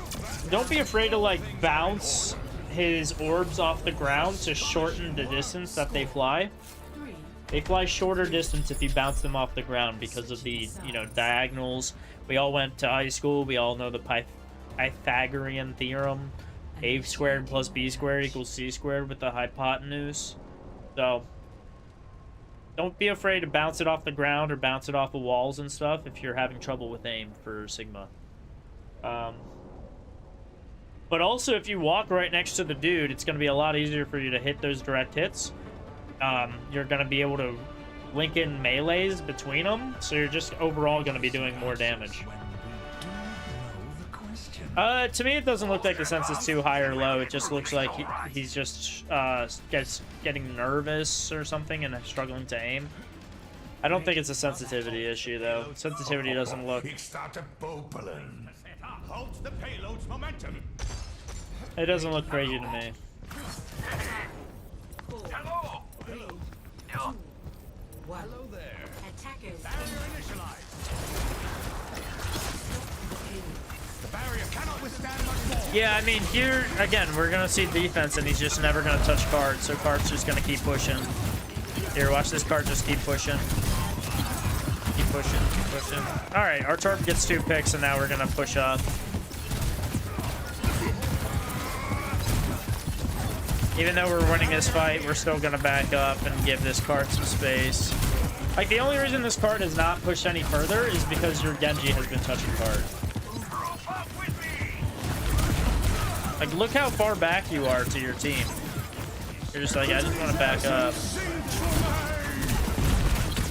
Speaker 1: don't be afraid to like bounce his orbs off the ground to shorten the distance that they fly. They fly shorter distance if you bounce them off the ground because of the, diagonals. We all went to high school. We all know the Pythagorean theorem. A squared plus B squared equals C squared with the hypotenuse. So, don't be afraid to bounce it off the ground or bounce it off of walls and stuff if you're having trouble with aim for Sigma. But also, if you walk right next to the dude, it's going to be a lot easier for you to hit those direct hits. You're going to be able to link in melees between them, so you're just overall going to be doing more damage. To me, it doesn't look like the sense is too high or low. It just looks like he's just getting nervous or something and struggling to aim. I don't think it's a sensitivity issue, though. Sensitivity doesn't look... It doesn't look crazy to me.
Speaker 2: Hello there. Attackers.
Speaker 3: Barrier initialized. The barrier cannot withstand much more.
Speaker 1: Yeah, I mean, here, again, we're going to see defense, and he's just never going to touch card, so card's just going to keep pushing. Here, watch this card just keep pushing. Keep pushing, keep pushing. Alright, our Torp gets 2 picks, and now we're going to push up. Even though we're winning this fight, we're still gonna back up and give this card some space. Like, the only reason this card has not pushed any further is because your Genji has been touching card. Like, look how far back you are to your team. You're just like, I just want to back up.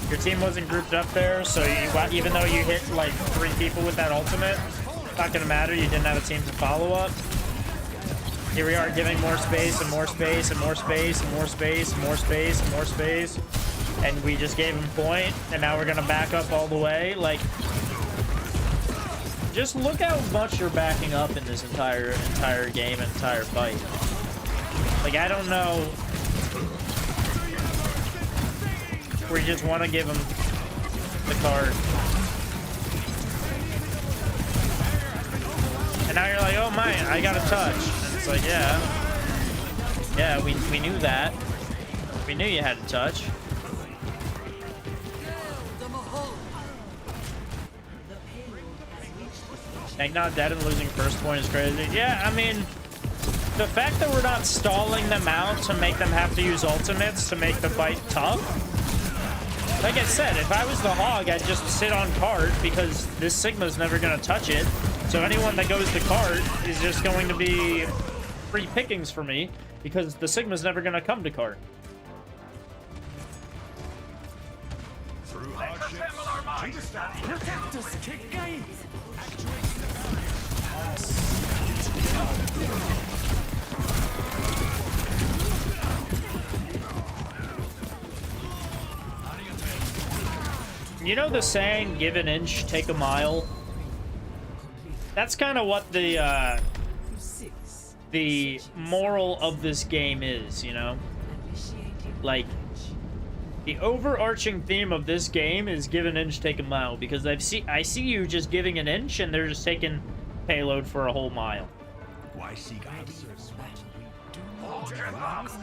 Speaker 1: Your team wasn't grouped up there, so you, even though you hit like 3 people with that ultimate, it's not gonna matter. You didn't have a team to follow up. Here we are giving more space and more space and more space and more space and more space and more space. And we just gave him point, and now we're gonna back up all the way. Like, just look how much you're backing up in this entire game and entire fight. Like, I don't know. We just want to give him the card. And now you're like, oh my, I got a touch. And it's like, yeah, we knew that. We knew you had a touch. Like, not dead and losing first point is crazy. Yeah, I mean, the fact that we're not stalling them out to make them have to use ultimates to make the fight tough. Like I said, if I was the Hog, I'd just sit on cart because this Sigma's never going to touch it. So anyone that goes to cart is just going to be free pickings for me because the Sigma's never going to come to cart. You know the saying, give an inch, take a mile? That's kind of what the moral of this game is, you know? Like, the overarching theme of this game is give an inch, take a mile, because I see you just giving an inch and they're just taking payload for a whole mile.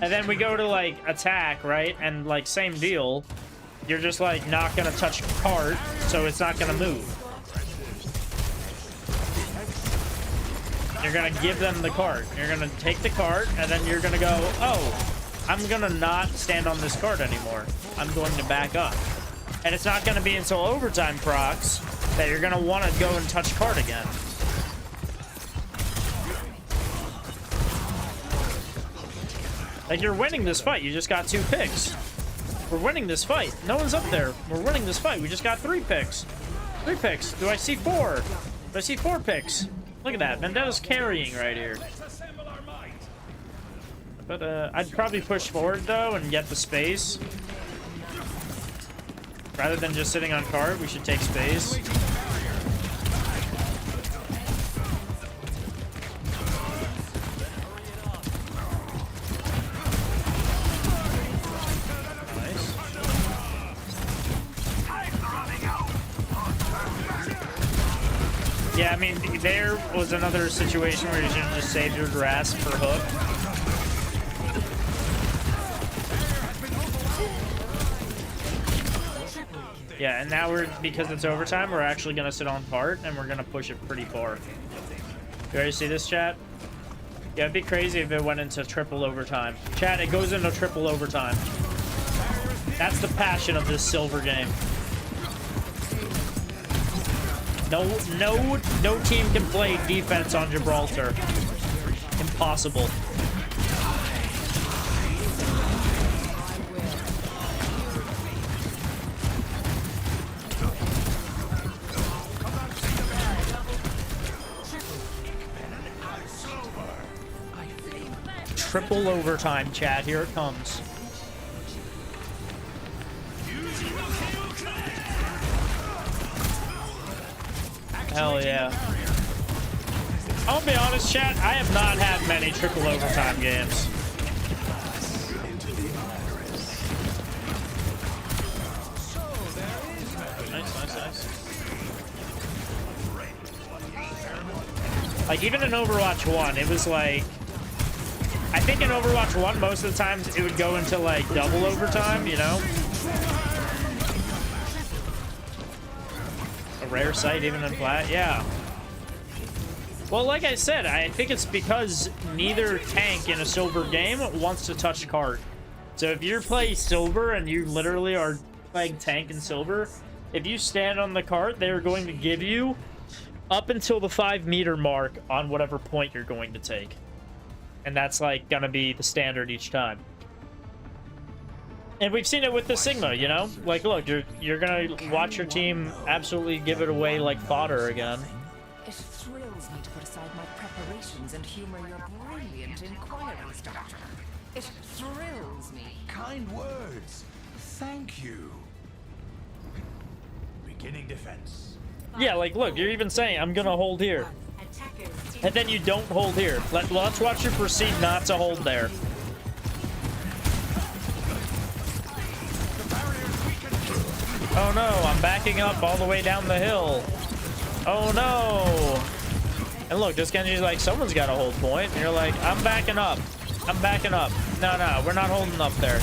Speaker 1: And then we go to, like, attack, right? And, like, same deal. You're just, like, not gonna touch cart, so it's not gonna move. You're gonna give them the cart. You're gonna take the cart, and then you're gonna go, oh, I'm gonna not stand on this cart anymore. I'm going to back up. And it's not gonna be until overtime procs that you're gonna wanna go and touch cart again. Like, you're winning this fight. You just got 2 picks. We're winning this fight. No one's up there. We're winning this fight. We just got 3 picks. 3 picks. Do I see 4? Do I see 4 picks? Look at that. Vendetta's carrying right here. But I'd probably push forward, though, and get the space. Rather than just sitting on card, we should take space. Yeah, I mean, there was another situation where you should have just saved your grass for hook. Yeah, and now because it's overtime, we're actually going to sit on part, and we're going to push it pretty far. You already see this, chat? Yeah, it'd be crazy if it went into triple overtime. Chat, it goes into triple overtime. That's the passion of this silver game. No team can play defense on Gibraltar. Impossible. Triple overtime, chat. Here it comes. Hell yeah. I'll be honest, chat, I have not had many triple overtime games. Nice. Like, even in Overwatch 1, it was like... I think in Overwatch 1, most of the times, it would go into, like, double overtime, you know? A rare sight, even in flat, yeah. Well, like I said, I think it's because neither tank in a silver game wants to touch cart. So if you're playing silver and you literally are playing tank in silver, if you stand on the cart, they're going to give you up until the 5-meter mark on whatever point you're going to take. And that's like gonna be the standard each time. And we've seen it with the Sigma, you know? Like, look, you're gonna watch your team absolutely give it away like fodder again.
Speaker 5: It thrills me to put aside my preparations and humor your brilliant inquiry structure. It thrills me.
Speaker 3: Kind words. Thank you. Beginning defense.
Speaker 1: Yeah, like, look, you're even saying, I'm gonna hold here. And then you don't hold here. Let's watch you proceed not to hold there. Oh no, I'm backing up all the way down the hill. Oh no. And look, this Genji's like, someone's got a hold point. And you're like, I'm backing up. I'm backing up. No, we're not holding up there.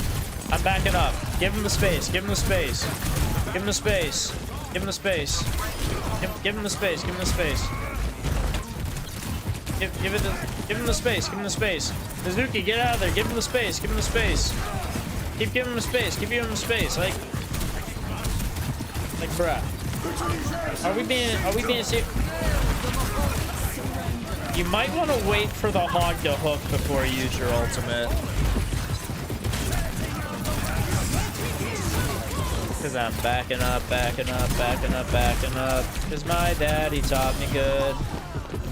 Speaker 1: I'm backing up. Give him the space. Give him the space. Give him the space. Give him the space. Give him the space. Give him the space. Give him the space. Give him the space. Mizuki, get out of there. Give him the space. Give him the space. Keep giving him the space. Keep giving him space. Like, bruh. Are we being serious? You might want to wait for the hog to hook before you use your ultimate. Because I'm backing up, backing up, backing up, backing up. Because my daddy taught me good.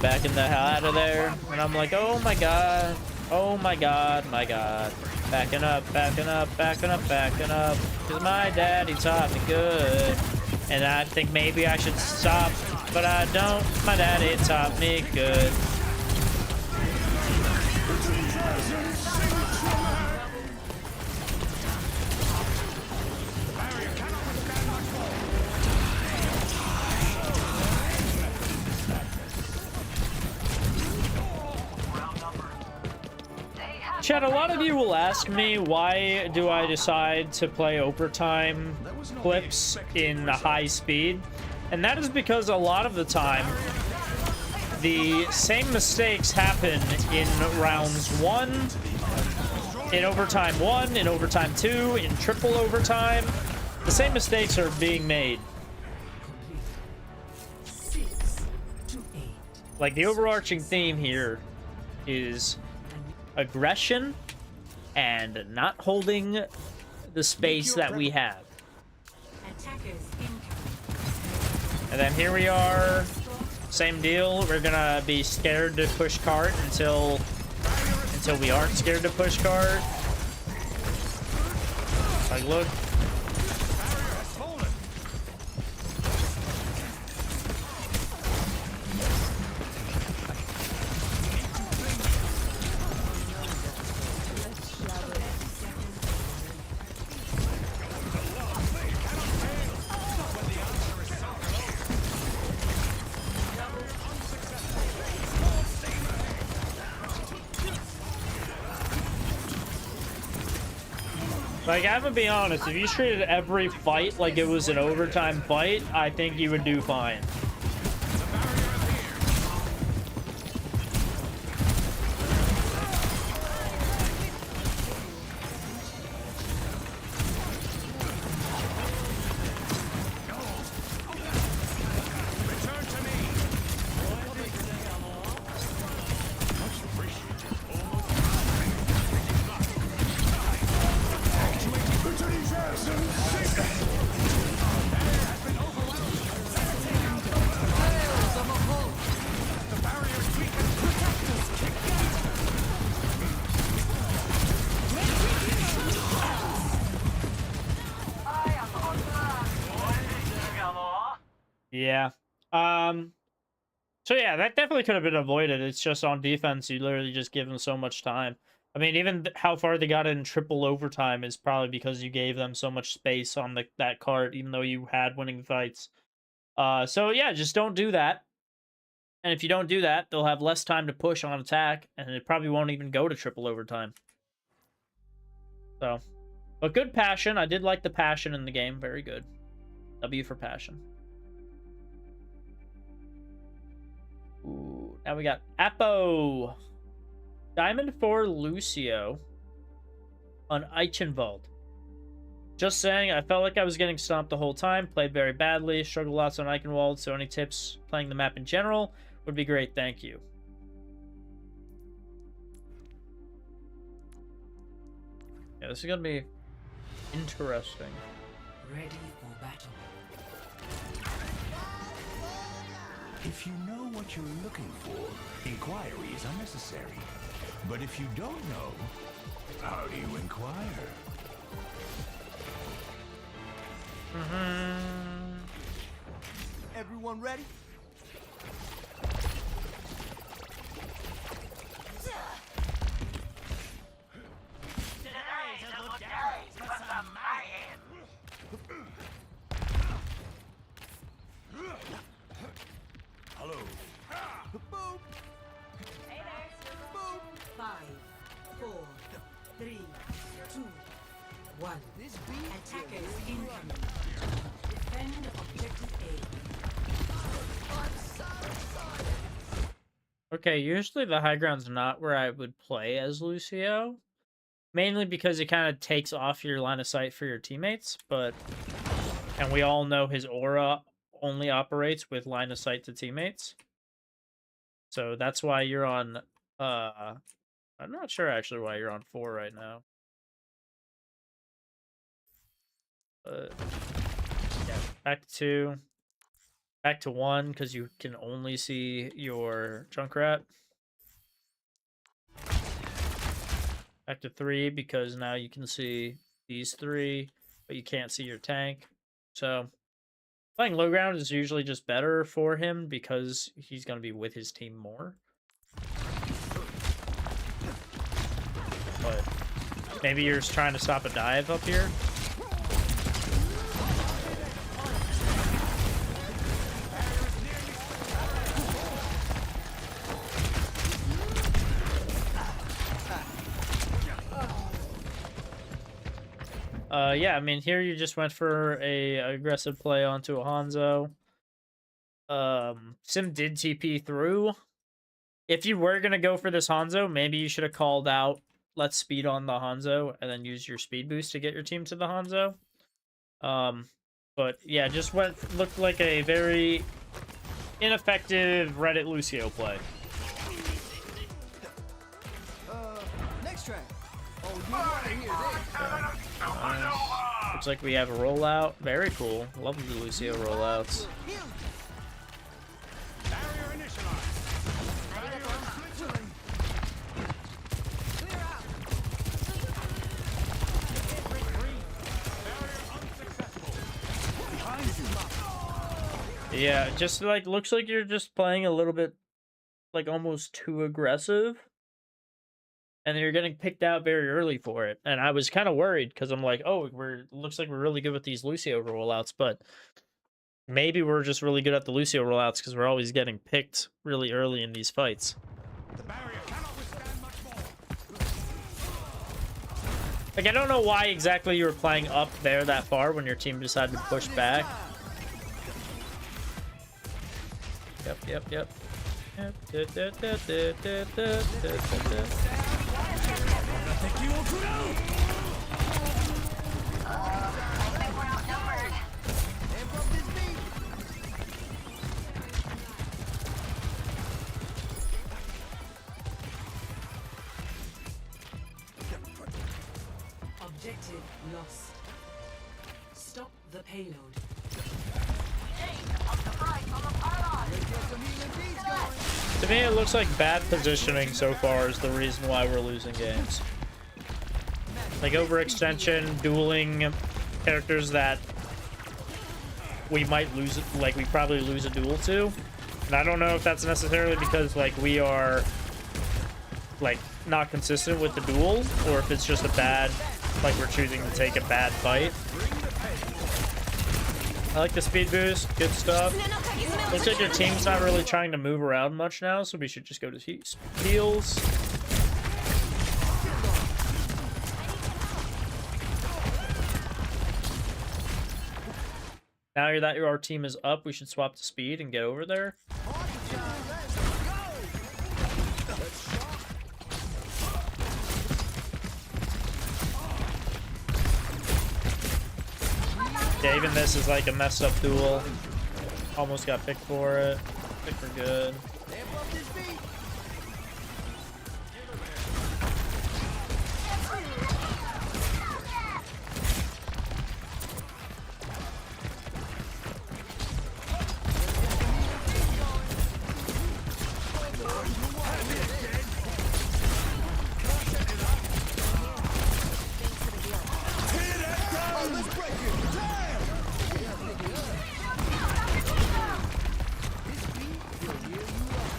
Speaker 1: Backing the hell out of there. And I'm like, oh my god. Oh my god, my god. Backing up, backing up, backing up, backing up. Because my daddy taught me good. And I think maybe I should stop, but I don't. My daddy taught me good. Chat, a lot of you will ask me, why do I decide to play overtime clips in high speed? And that is because a lot of the time, the same mistakes happen in rounds 1, in overtime 1, in overtime 2, in triple overtime. The same mistakes are being made. Like, the overarching theme here is aggression and not holding the space that we have. And then here we are, same deal. We're gonna be scared to push cart until we aren't scared to push cart. Like, look. Like, I'm gonna be honest, if you treated every fight like it was an overtime fight, I think you would do fine. Yeah. So yeah, that definitely could have been avoided. It's just on defense, you literally just give them so much time. I mean, even how far they got in triple overtime is probably because you gave them so much space on that cart, even though you had winning fights. So yeah, just don't do that. And if you don't do that, they'll have less time to push on attack, and it probably won't even go to triple overtime. So, but good passion. I did like the passion in the game. Very good. W for passion. Ooh, Now we got Apo. Diamond for Lucio on Eichenwald. Just saying, I felt like I was getting stomped the whole time. Played very badly. Struggled lots on Eichenwald, so any tips playing the map in general would be great. Thank you. Yeah, this is going to be interesting.
Speaker 2: Ready for battle.
Speaker 3: If you know what you're looking for, inquiry is unnecessary. But if you don't know, how do you inquire?
Speaker 6: Everyone ready?
Speaker 3: Hello.
Speaker 6: Boom! Boom!
Speaker 2: 5, 4, 3, 2, 1.
Speaker 6: This beat
Speaker 2: Attackers incoming. Defend objective A.
Speaker 1: Okay, usually the high ground's not where I would play as Lucio. Mainly because it kind of takes off your line of sight for your teammates, and we all know his aura only operates with line of sight to teammates. So that's why you're on I'm not sure actually why you're on 4 right now. Yeah, back to 1 because you can only see your Junkrat. Back to 3 because now you can see these 3, but you can't see your tank. So playing low ground is usually just better for him because he's going to be with his team more. But maybe you're just trying to stop a dive up here. Yeah, I mean, here you just went for a aggressive play onto a Hanzo. Sim did TP through. If you were going to go for this Hanzo, maybe you should have called out, let's speed on the Hanzo, and then use your speed boost to get your team to the Hanzo. But yeah, just looked like a very ineffective Reddit Lucio play.
Speaker 6: next track. Oh, you wanna hear this?
Speaker 1: Looks like we have a rollout. Very cool. Love the Lucio rollouts.
Speaker 3: Barrier initialized. Barrier switching.
Speaker 6: Clear out.
Speaker 3: Barrier unsuccessful. Behind you.
Speaker 1: Yeah, just like looks like you're just playing a little bit like almost too aggressive. And you're getting picked out very early for it. And I was kind of worried because I'm like, oh, looks like we're really good with these Lucio rollouts, but maybe we're just really good at the Lucio rollouts because we're always getting picked really early in these fights.
Speaker 3: The barrier cannot withstand much more.
Speaker 1: Like, I don't know why exactly you were playing up there that far when your team decided to push back. Yep.
Speaker 2: Objective lost. Stop the payload.
Speaker 1: To me, it looks like bad positioning so far is the reason why we're losing games. Like overextension, dueling characters that we might lose, like we probably lose a duel to. And I don't know if that's necessarily because like we are like not consistent with the duel, or if it's just a bad, like we're choosing to take a bad fight. I like the speed boost, good stuff. Looks like your team's not really trying to move around much now, so we should just go to heals. Now that our team is up, we should swap to speed and get over there. Yeah, even this is like a messed up duel. Almost got picked for it. I think we're good.
Speaker 6: Amp up his feet. Oh, let's break it. Damn! Yeah, pick it up. His feet will hear you out.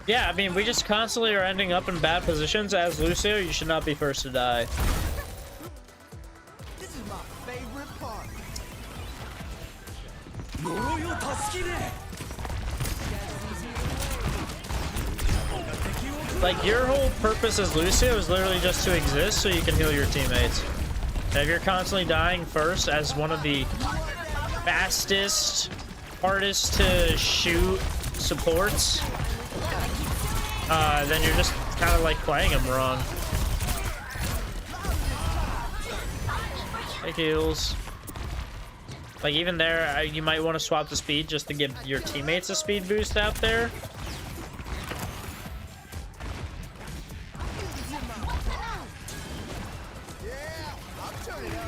Speaker 1: Yeah, I mean, we just constantly are ending up in bad positions. As Lucio, you should not be first to die.
Speaker 6: This is my favorite part.
Speaker 1: Like, your whole purpose as Lucio is literally just to exist so you can heal your teammates. And if you're constantly dying first as one of the fastest, hardest to shoot supports, then you're just kind of like playing them wrong. Take heals. Like, even there, you might want to swap the speed just to give your teammates a speed boost out there.
Speaker 6: Yeah, I'll turn it up.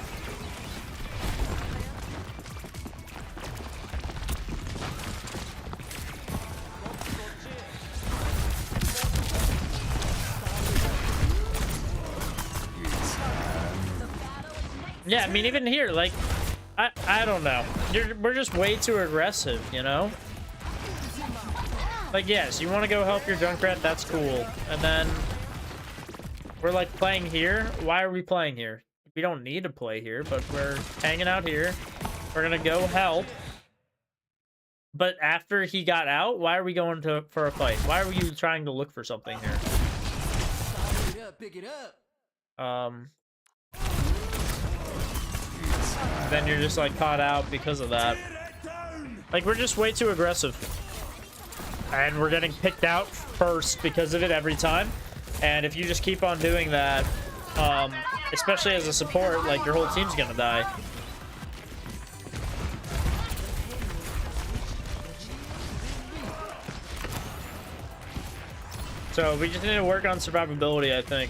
Speaker 1: Yeah, I mean, even here, like, I don't know. We're just way too aggressive, you know? Like, yes, you want to go help your Junkrat, that's cool. And then we're, like, playing here. Why are we playing here? We don't need to play here, but we're hanging out here. We're going to go help. But after he got out, why are we going for a fight? Why are you trying to look for something here?
Speaker 6: Pick it up, pick it up.
Speaker 1: Then you're just like caught out because of that. Like, we're just way too aggressive. And we're getting picked out first because of it every time. And if you just keep on doing that, especially as a support, like, your whole team's gonna die. So we just need to work on survivability, I think.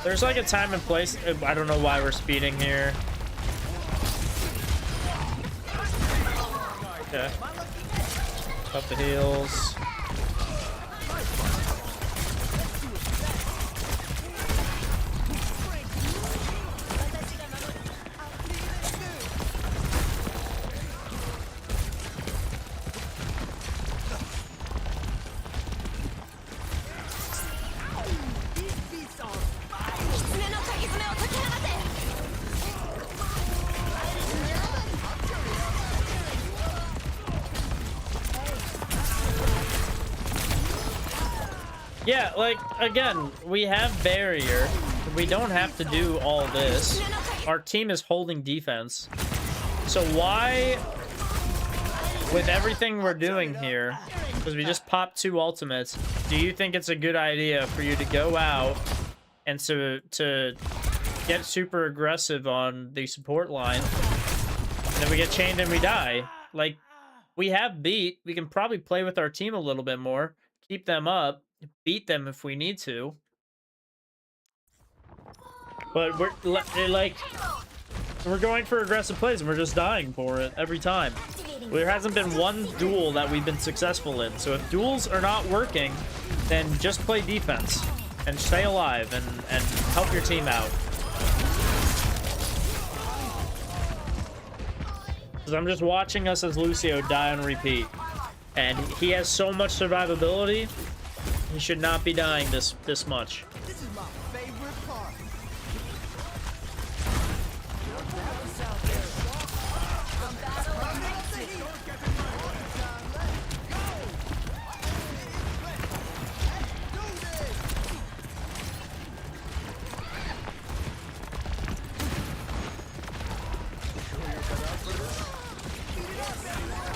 Speaker 1: There's like a time and place. I don't know why we're speeding here. Okay. Up the heels. Yeah, like, again, we have barrier. We don't have to do all this. Our team is holding defense. So why, with everything we're doing here, because we just popped 2 ultimates, do you think it's a good idea for you to go out and to get super aggressive on the support line, and then we get chained and we die? Like, we have beat. We can probably play with our team a little bit more, keep them up, beat them if we need to. But we're like, we're going for aggressive plays and we're just dying for it every time. There hasn't been one duel that we've been successful in. So if duels are not working, then just play defense and stay alive and help your team out. Because I'm just watching us as Lucio die on repeat. And he has so much survivability. He should not be dying this much.
Speaker 6: This is my favorite part.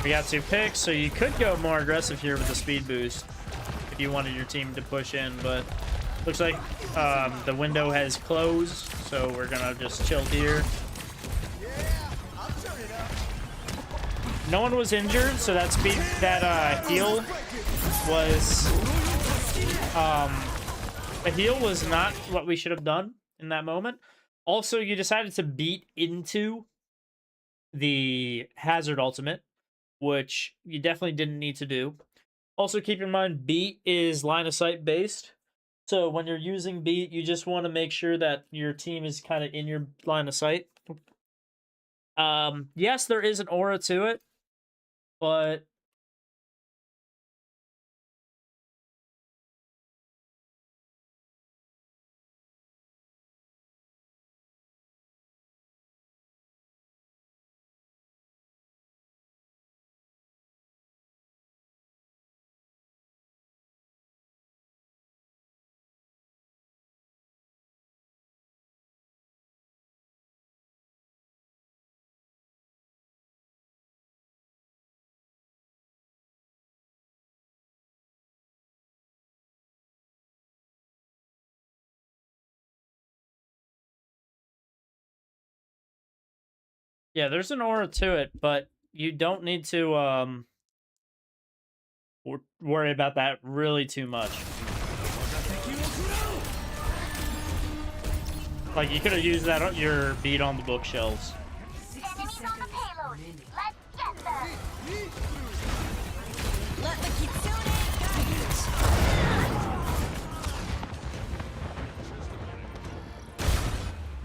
Speaker 1: We got 2 picks, so you could go more aggressive here with the speed boost. if you wanted your team to push in, but looks like the window has closed, so we're gonna just chill here. No one was injured, so that heal was the heal was not what we should have done in that moment. Also, you decided to beat into the hazard ultimate, which you definitely didn't need to do. Also, keep in mind, beat is line of sight based. So when you're using beat, you just want to make sure that your team is kind of in your line of sight. Yes, there is an aura to it, but yeah, there's an aura to it, but you don't need to worry about that really too much. Like, you could have used that your beat on the bookshelves.
Speaker 2: 60 seconds remaining.
Speaker 5: Let the kitsune guide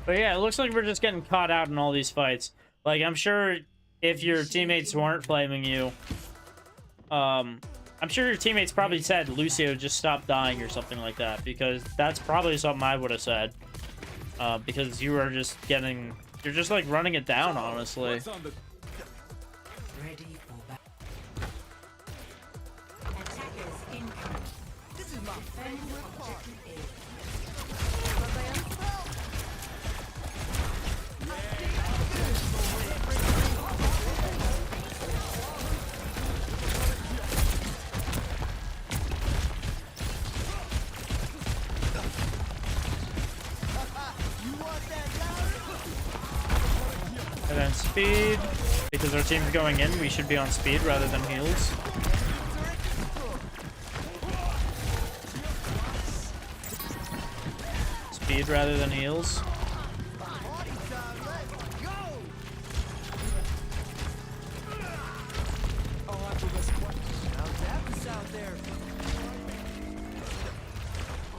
Speaker 1: But yeah, it looks like we're just getting caught out in all these fights. Like, I'm sure if your teammates weren't flaming you, I'm sure your teammates probably said, Lucio, just stop dying or something like that, because that's probably something I would have said. Because you are just getting, you're just like running it down, honestly.
Speaker 2: Ready for battle. Attackers incoming. This is my favorite objective A.
Speaker 1: And then speed, because our team's going in, we should be on speed rather than heals. Speed rather than heals.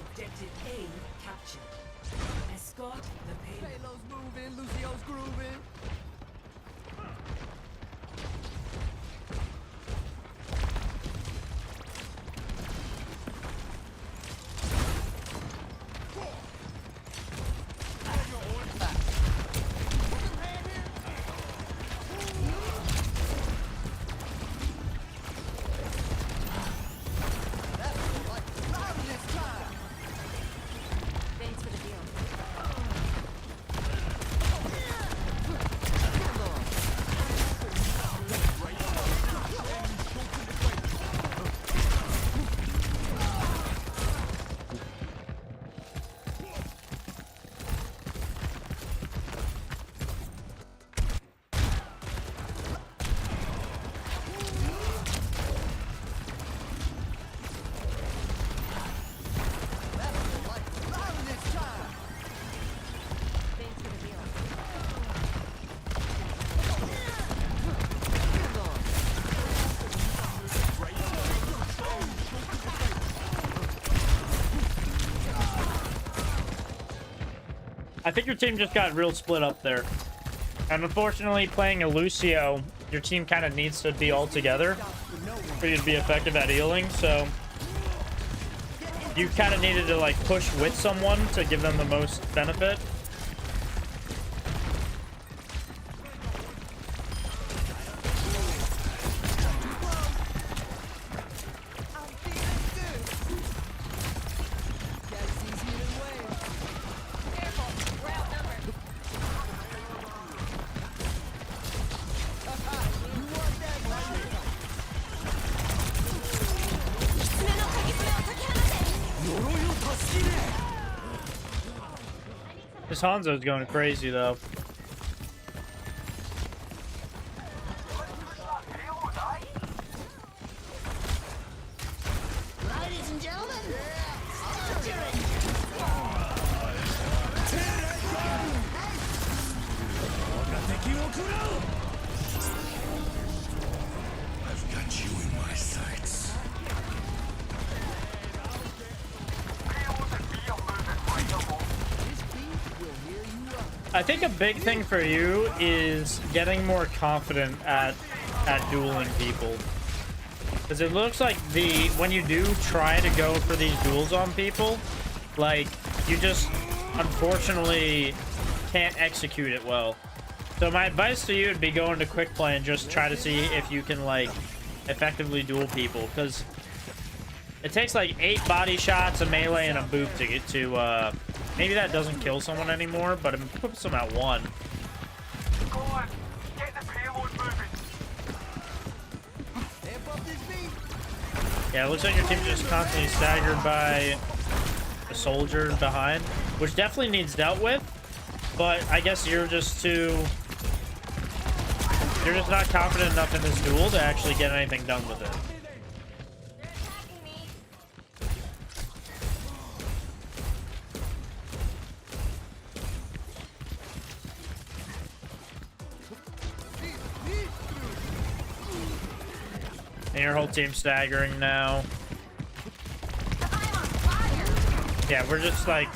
Speaker 2: Objective A captured. Escort the payload.
Speaker 6: Payload's moving, Lucio's grooving.
Speaker 5: Thanks for the deal. Thanks for the deal.
Speaker 1: I think your team just got real split up there. And unfortunately, playing a Lucio, your team kind of needs to be all together for you to be effective at healing, so you kind of needed to like push with someone to give them the most benefit.
Speaker 6: Galaxy's healing wave.
Speaker 5: Careful, we're outnumbered.
Speaker 6: You want that,
Speaker 5: Smell, take it, smell,
Speaker 1: This Hanzo's going crazy though.
Speaker 2: Ladies and gentlemen,
Speaker 3: I've got you in my sights.
Speaker 1: I think a big thing for you is getting more confident at dueling people. Because it looks like when you do try to go for these duels on people, like, you just unfortunately can't execute it well. So my advice to you would be go into quick play and just try to see if you can, like, effectively duel people. Because it takes like 8 body shots, a melee, and a boop to get to, maybe that doesn't kill someone anymore, but it puts them at 1. Yeah, it looks like your team's just constantly staggered by a soldier behind, which definitely needs dealt with, but I guess you're just not confident enough in this duel to actually get anything done with it. And your whole team's staggering now. Yeah, we're just like...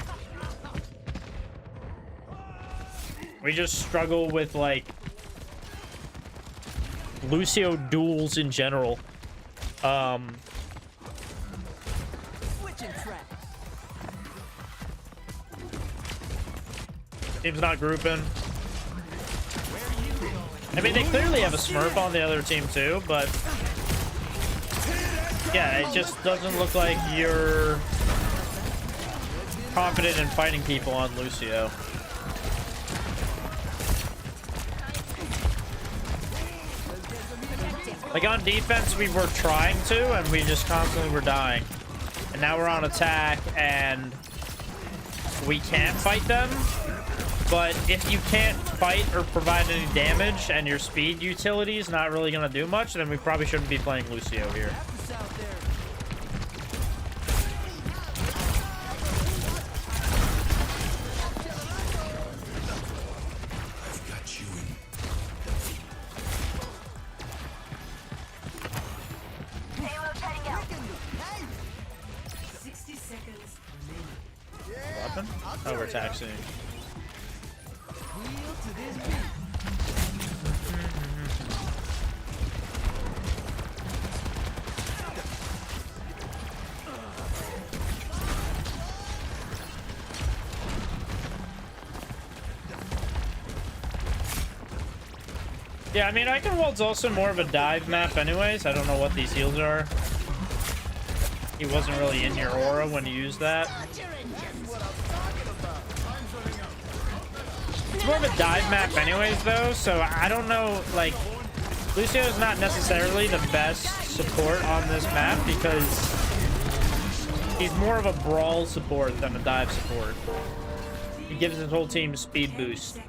Speaker 1: we just struggle with, like, Lucio duels in general. Team's not grouping. I mean, they clearly have a Smurf on the other team too, but... yeah, it just doesn't look like you're confident in fighting people on Lucio. Like, on defense, we were trying to, and we just constantly were dying. And now we're on attack, and we can't fight them. But if you can't fight or provide any damage, and your speed utility is not really going to do much, then we probably shouldn't be playing Lucio here. Oh, we're taxiing. Yeah, I mean, Eichenwald's also more of a dive map anyways. I don't know what these heals are. He wasn't really in your aura when you used that. It's more of a dive map anyways, though, so I don't know, like, Lucio's not necessarily the best support on this map because he's more of a brawl support than a dive support. He gives his whole team speed boost.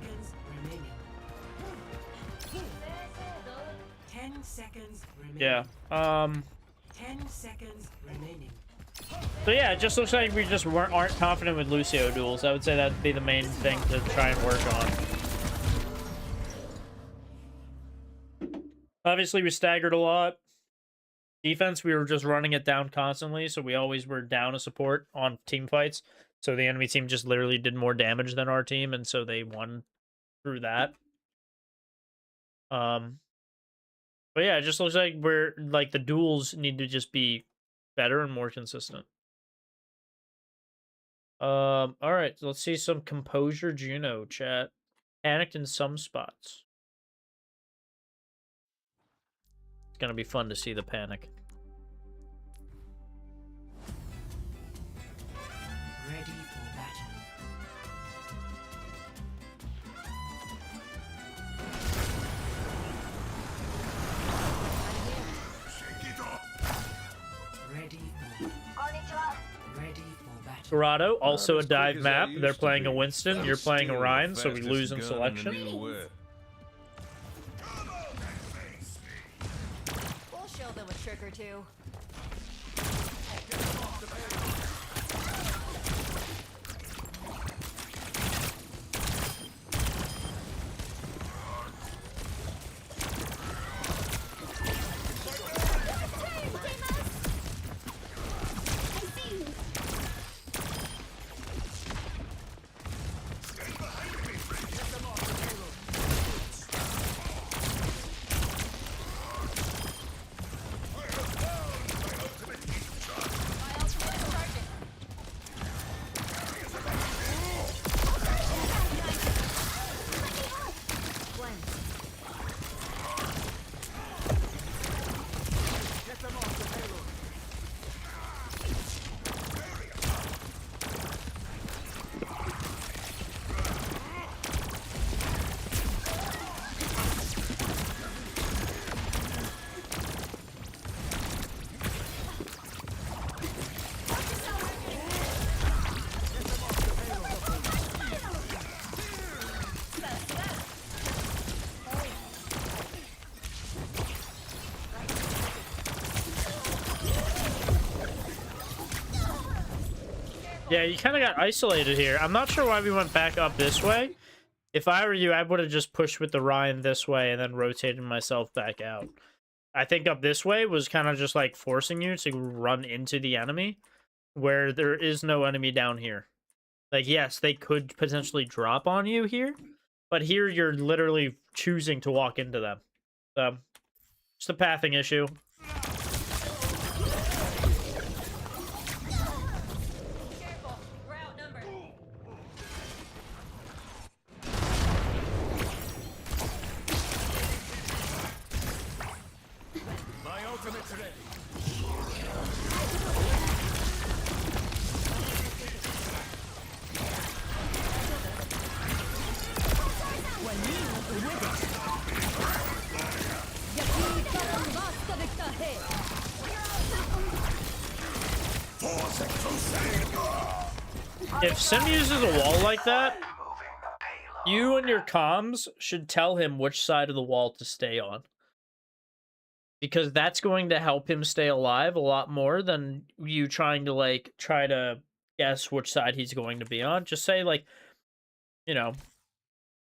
Speaker 2: 10 seconds remaining.
Speaker 1: Yeah,
Speaker 2: 10 seconds remaining.
Speaker 1: so yeah, it just looks like we just aren't confident with Lucio duels. I would say that'd be the main thing to try and work on. Obviously, we staggered a lot. Defense, we were just running it down constantly, so we always were down a support on team fights. So the enemy team just literally did more damage than our team, and so they won through that. But yeah, it just looks like we're, like, the duels need to just be better and more consistent. All right, so let's see some Composure Juno chat. Panicked in some spots. It's gonna be fun to see the panic.
Speaker 2: Ready for battle.
Speaker 3: Shake it off.
Speaker 2: Ready for battle.
Speaker 1: Grotto, also a
Speaker 3: Not as quick
Speaker 1: dive
Speaker 3: as I
Speaker 1: map. They're
Speaker 3: used to
Speaker 1: playing a
Speaker 3: be.
Speaker 1: Winston.
Speaker 3: I'm
Speaker 1: You're playing a
Speaker 3: still the
Speaker 1: Ryan, so we
Speaker 3: fastest
Speaker 1: lose in
Speaker 3: gun
Speaker 1: selection.
Speaker 3: the New West.
Speaker 2: We'll show them a trick or two.
Speaker 1: Yeah, you kind of got isolated here. I'm not sure why we went back up this way. If I were you, I would have just pushed with the Ryan this way and then rotated myself back out. I think up this way was kind of just like forcing you to run into the enemy where there is no enemy down here. Like, yes, they could potentially drop on you here, but here you're literally choosing to walk into them. So, it's a pathing issue.
Speaker 2: Careful, we're outnumbered.
Speaker 3: My ultimate's ready.
Speaker 1: If Sim uses a wall like that, you and your comms should tell him which side of the wall to stay on. Because that's going to help him stay alive a lot more than you trying to, like, try to guess which side he's going to be on. Just say, like, you know,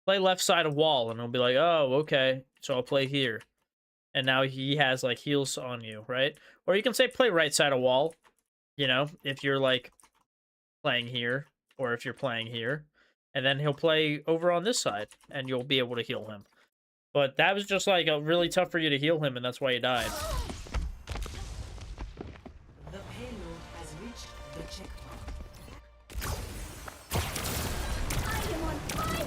Speaker 1: play left side of wall, and he'll be like, oh, okay, so I'll play here. And now he has, like, heals on you, right? Or you can say play right side of wall, you know, if you're, like, playing here, or if you're playing here. And then he'll play over on this side, and you'll be able to heal him. But that was just, like, really tough for you to heal him, and that's why you died.
Speaker 5: The payload has reached the checkpoint.
Speaker 2: I am on fire!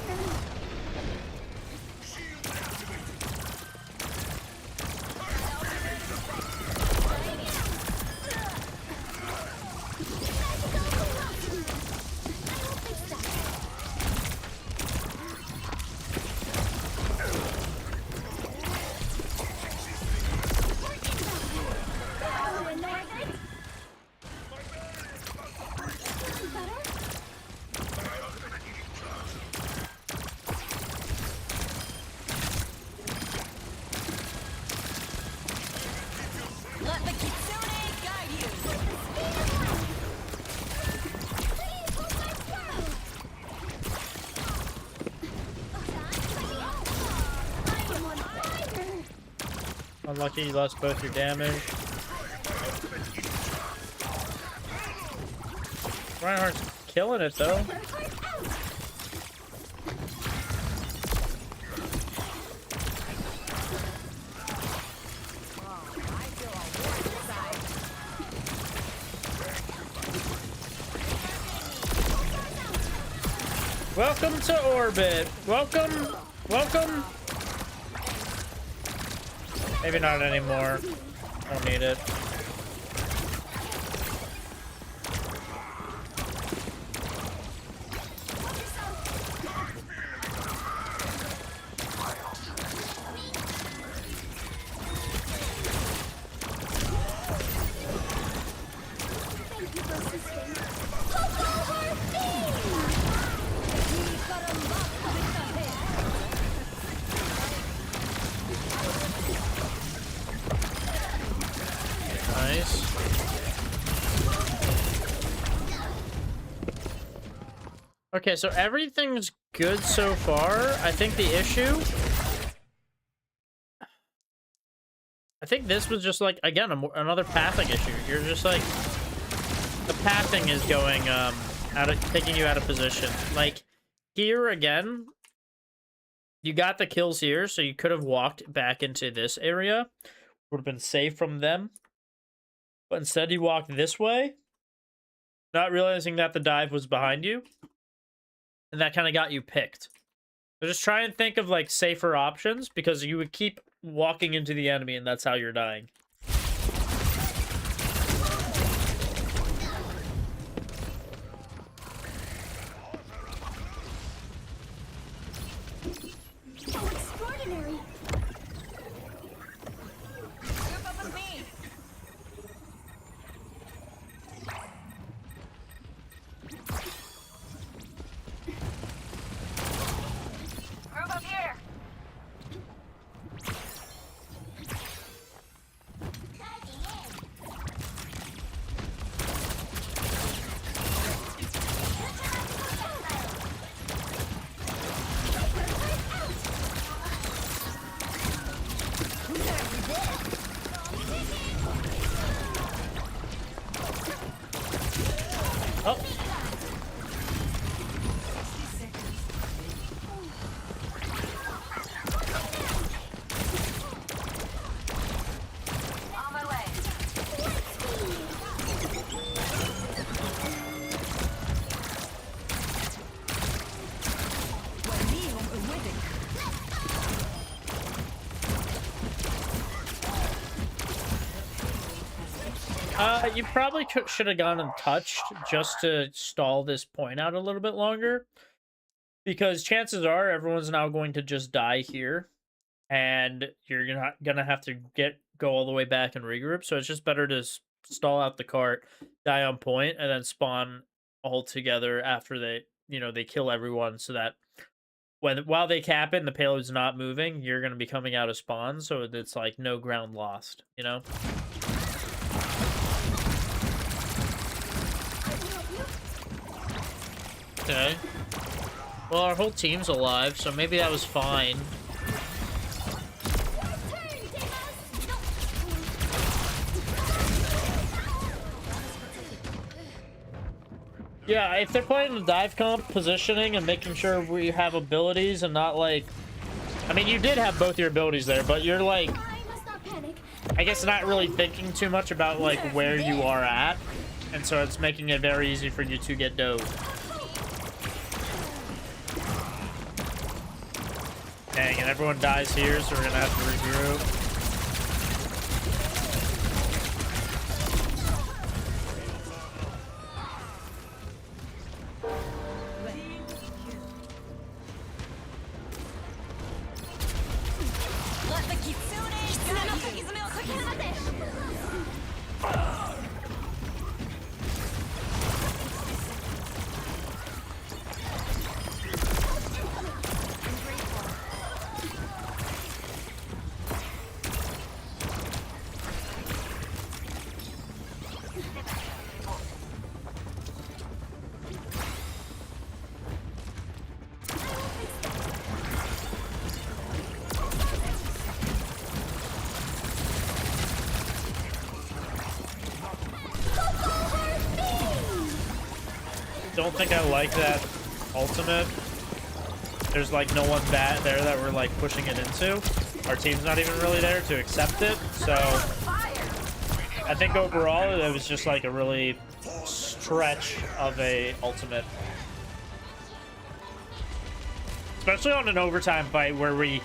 Speaker 2: Let the Kitsune guide you!
Speaker 1: Unlucky you lost both your damage. Reinhardt's killing it, though. Welcome to orbit. Welcome. Welcome. Maybe not anymore. Don't need it.
Speaker 2: Thank you for assisting.
Speaker 1: Okay, so everything's good so far. I think the issue... I think this was just, like, again, another pathing issue. You're just, like... The pathing is going, taking you out of position. Like, here again, you got the kills here, so you could have walked back into this area. Would have been safe from them. But instead you walked this way, not realizing that the dive was behind you. And that kind of got you picked. So just try and think of, like, safer options, because you would keep walking into the enemy, and that's how you're dying. You probably should have gone untouched just to stall this point out a little bit longer. Because chances are everyone's now going to just die here. And you're gonna have to go all the way back and regroup. So it's just better to stall out the cart, die on point, and then spawn all together after they kill everyone, so that while they cap it and the payload's not moving, you're gonna be coming out of spawn, so it's like no ground lost, you know? Okay. Well, our whole team's alive, so maybe that was fine. Yeah, if they're playing the dive comp positioning and making sure we have abilities and not like... I mean, you did have both your abilities there, but you're like... I guess not really thinking too much about like where you are at. And so it's making it very easy for you to get dove. Dang, and everyone dies here, so we're gonna have to regroup. Don't think I like that ultimate. There's like no one there that we're like pushing it into. Our team's not even really there to accept it. So I think overall it was just like a really stretch of a ultimate. Especially on an overtime fight where we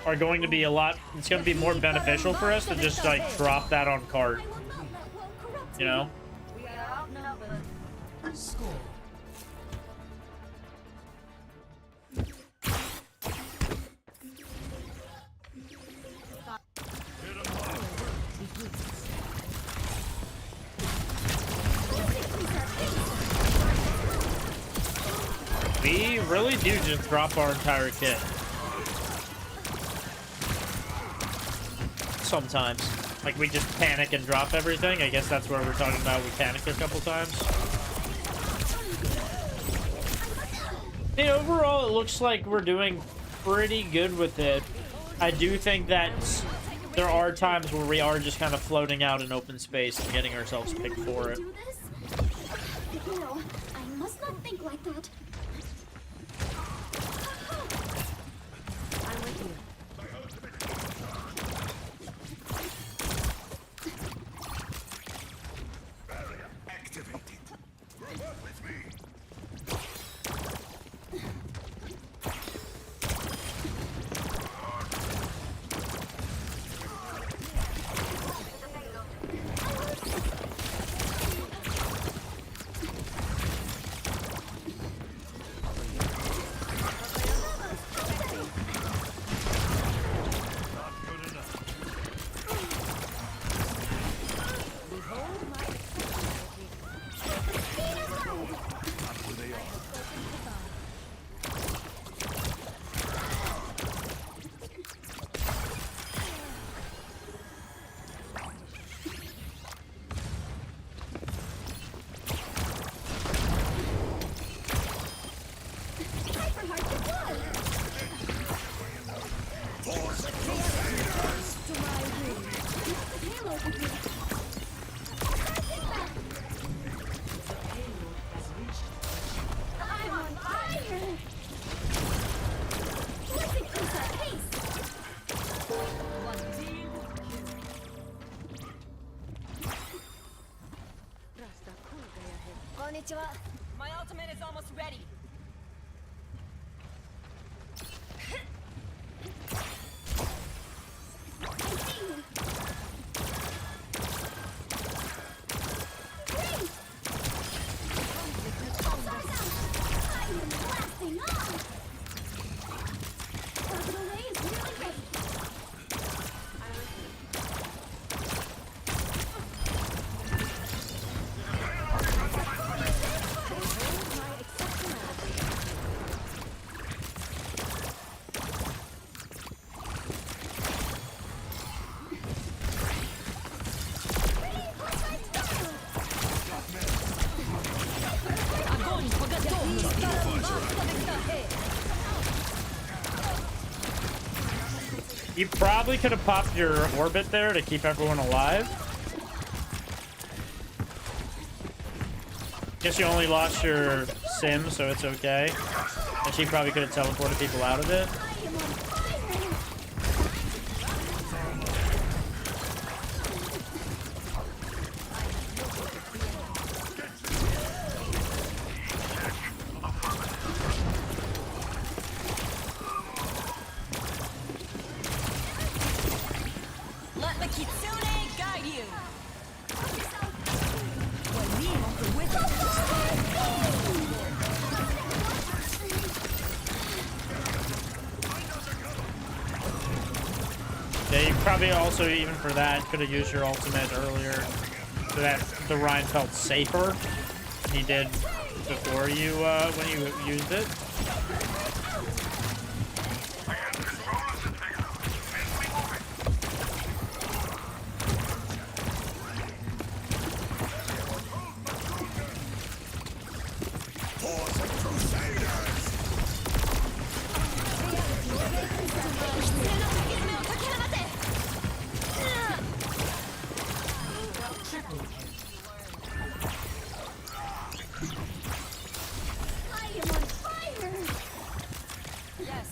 Speaker 1: are going to be it's going to be more beneficial for us to just like drop that on cart. You know? We really do just drop our entire kit. Sometimes. Like, we just panic and drop everything. I guess that's where we're talking about we panicked a couple times. Hey, overall, it looks like we're doing pretty good with it. I do think that there are times where we are just kind of floating out in open space and getting ourselves picked for it.
Speaker 7: Do this? No, I must not think like that.
Speaker 2: I'm with you.
Speaker 3: Activated. Work with me.
Speaker 7: I'm on fire! Let's increase our pace! Konnichiwa.
Speaker 5: My ultimate is almost ready.
Speaker 7: I see you. Great! I am blasting off! Orbital ray is really ready.
Speaker 1: You probably could have popped your orbit there to keep everyone alive. Guess you only lost your sim, so it's okay. And she probably could have teleported people out of it.
Speaker 7: I am on fire!
Speaker 5: Let the Kitsune guide you.
Speaker 1: Yeah, you probably also, even for that, could have used your ultimate earlier so that the Ryan felt safer than he did before you, when you used it.
Speaker 7: I am on fire!
Speaker 5: Yes.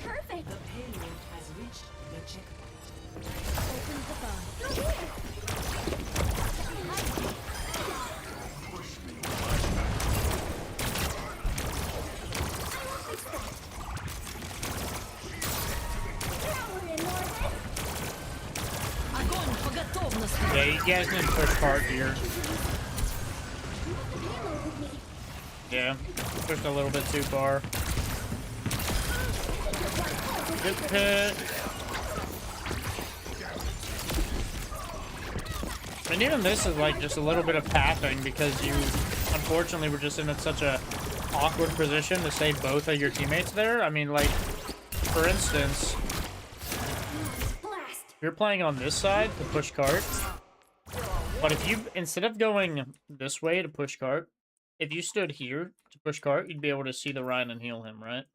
Speaker 7: Perfect!
Speaker 2: Payload has reached the checkpoint.
Speaker 7: Open the bomb. Go here!
Speaker 5: Огонь по готовности.
Speaker 1: Yeah, you guys need to push hard here. Yeah, pushed a little bit too far. Good pit. And even this is like just a little bit of pathing because you unfortunately were just in such a awkward position to save both of your teammates there. I mean, like, for instance,
Speaker 7: Blast!
Speaker 1: if you're playing on this side to push cart, but if you, instead of going this way to push cart, if you stood here to push cart, you'd be able to see the Rhine and heal him, right?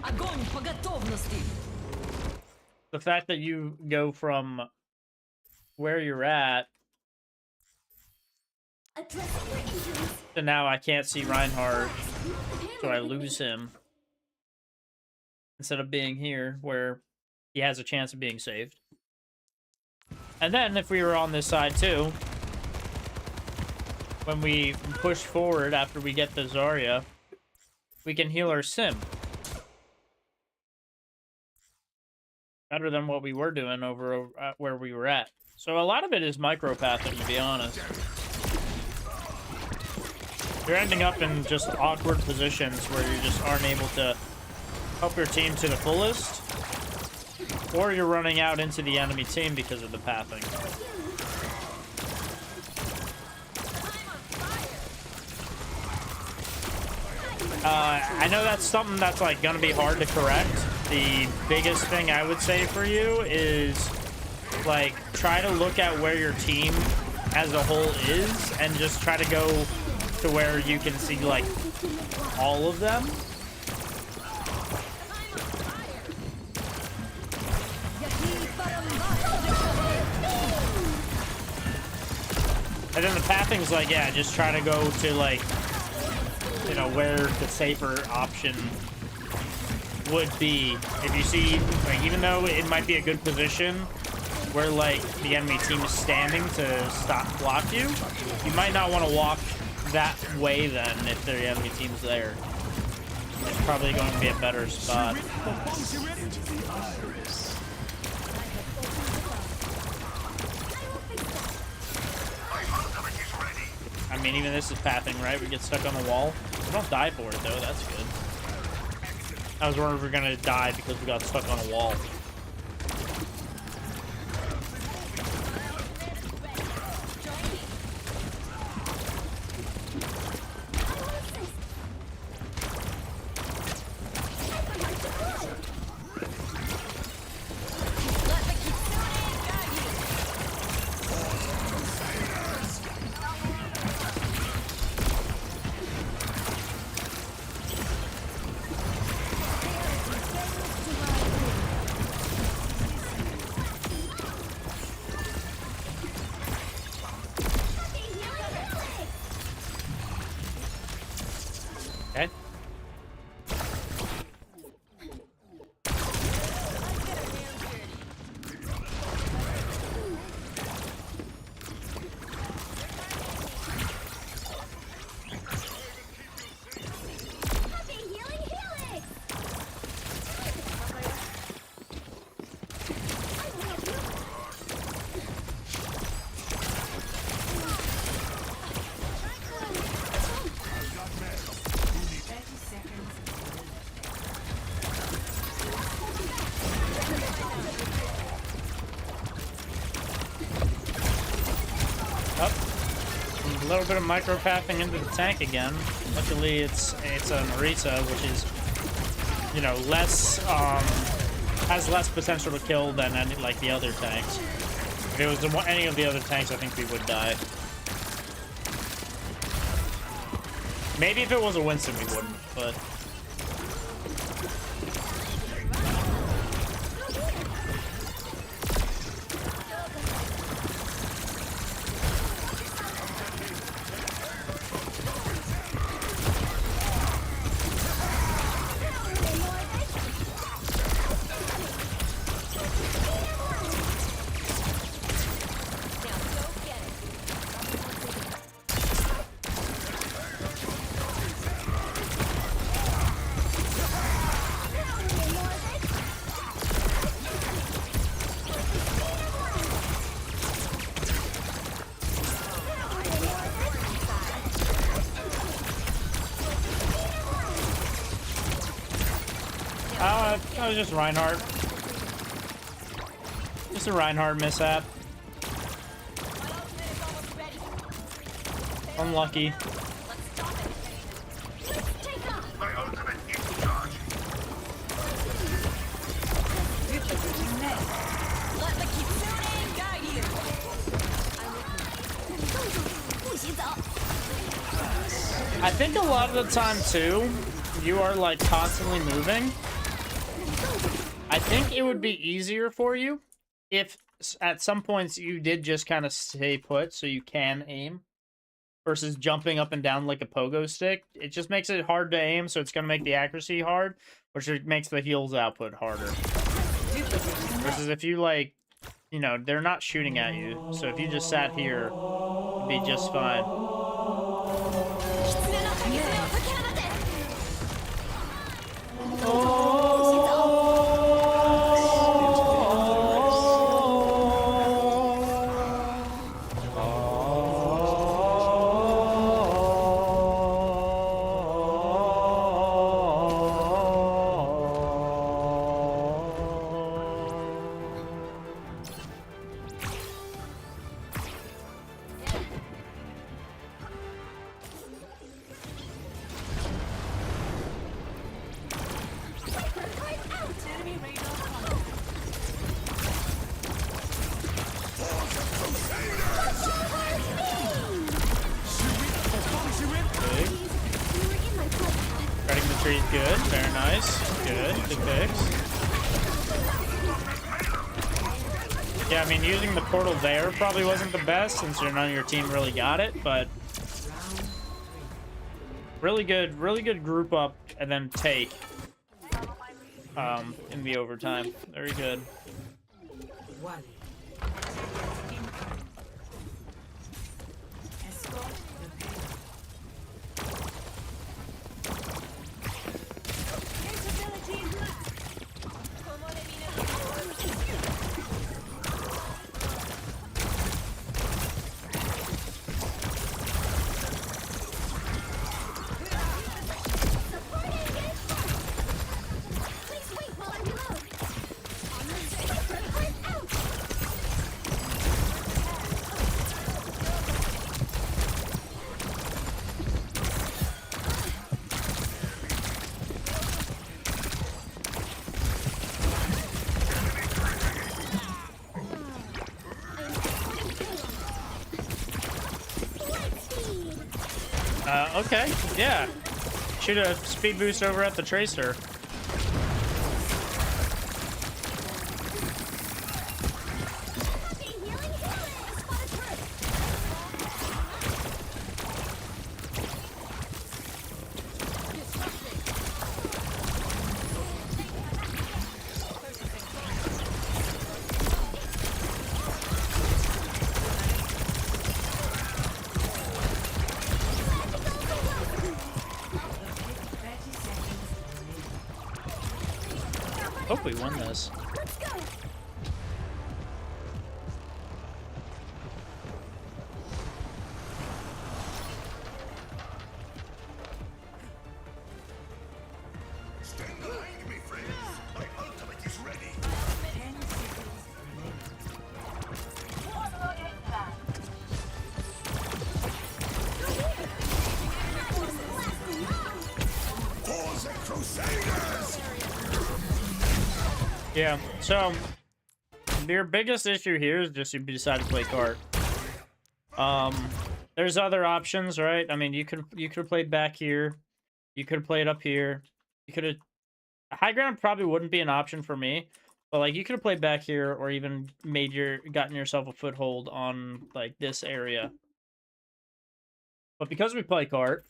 Speaker 2: Огонь по готовности.
Speaker 1: The fact that you go from where you're at
Speaker 7: Addressing your injuries.
Speaker 1: to now I can't see Reinhardt, so I lose him. Instead of being here, where he has a chance of being saved. And then, if we were on this side too, when we push forward after we get the Zarya, we can heal our Sim. Better than what we were doing over at where we were at. So a lot of it is micropathing, to be honest. You're ending up in just awkward positions where you just aren't able to help your team to the fullest, or you're running out into the enemy team because of the pathing. I know that's something that's like gonna be hard to correct. The biggest thing I would say for you is like try to look at where your team as a whole is and just try to go to where you can see like all of them. And then the pathing's like, yeah, just try to go to like, you know, where the safer option would be. If you see, like, even though it might be a good position where like the enemy team is standing to stop block you, you might not want to walk that way then if the enemy team's there. It's probably going to be a better spot. I mean, even this is pathing, right? We get stuck on the wall. We don't die for it, though. That's good. I was wondering if we were going to die because we got stuck on a wall. Okay. A little bit of micropathing into the tank again. Luckily, it's a Narita, which is, you know, less has less potential to kill than any like the other tanks. If it was any of the other tanks, I think we would die. Maybe if it was a Winston, we wouldn't, but. That was just Reinhardt. Just a Reinhardt mishap. Unlucky.
Speaker 3: My ultimate is charged.
Speaker 2: Let the Kitsune guide you.
Speaker 1: think a lot of the time too, you are like constantly moving. I think it would be easier for you if at some points you did just kind of stay put so you can aim versus jumping up and down like a pogo stick. It just makes it hard to aim, so it's going to make the accuracy hard, which makes the heals output harder. Versus if you like, you know, they're not shooting at you, so if you just sat here, you'd be just fine. Cutting the tree is good. Very nice. Good. Good fix. Yeah, I mean, using the portal there probably wasn't the best since none of your team really got it, but really good group up and then take in the overtime. Very good. Okay, yeah. Shoot a speed boost over at the Tracer. Hope we win this.
Speaker 3: Stand behind me, friends. My ultimate is ready. Force and Crusaders!
Speaker 1: Yeah, so your biggest issue here is just you decide to play cart. There's other options, right? I mean, you could have played back here. You could have played up here. You could have high ground probably wouldn't be an option for me, but like you could have played back here or even gotten yourself a foothold on like this area. But because we play cart,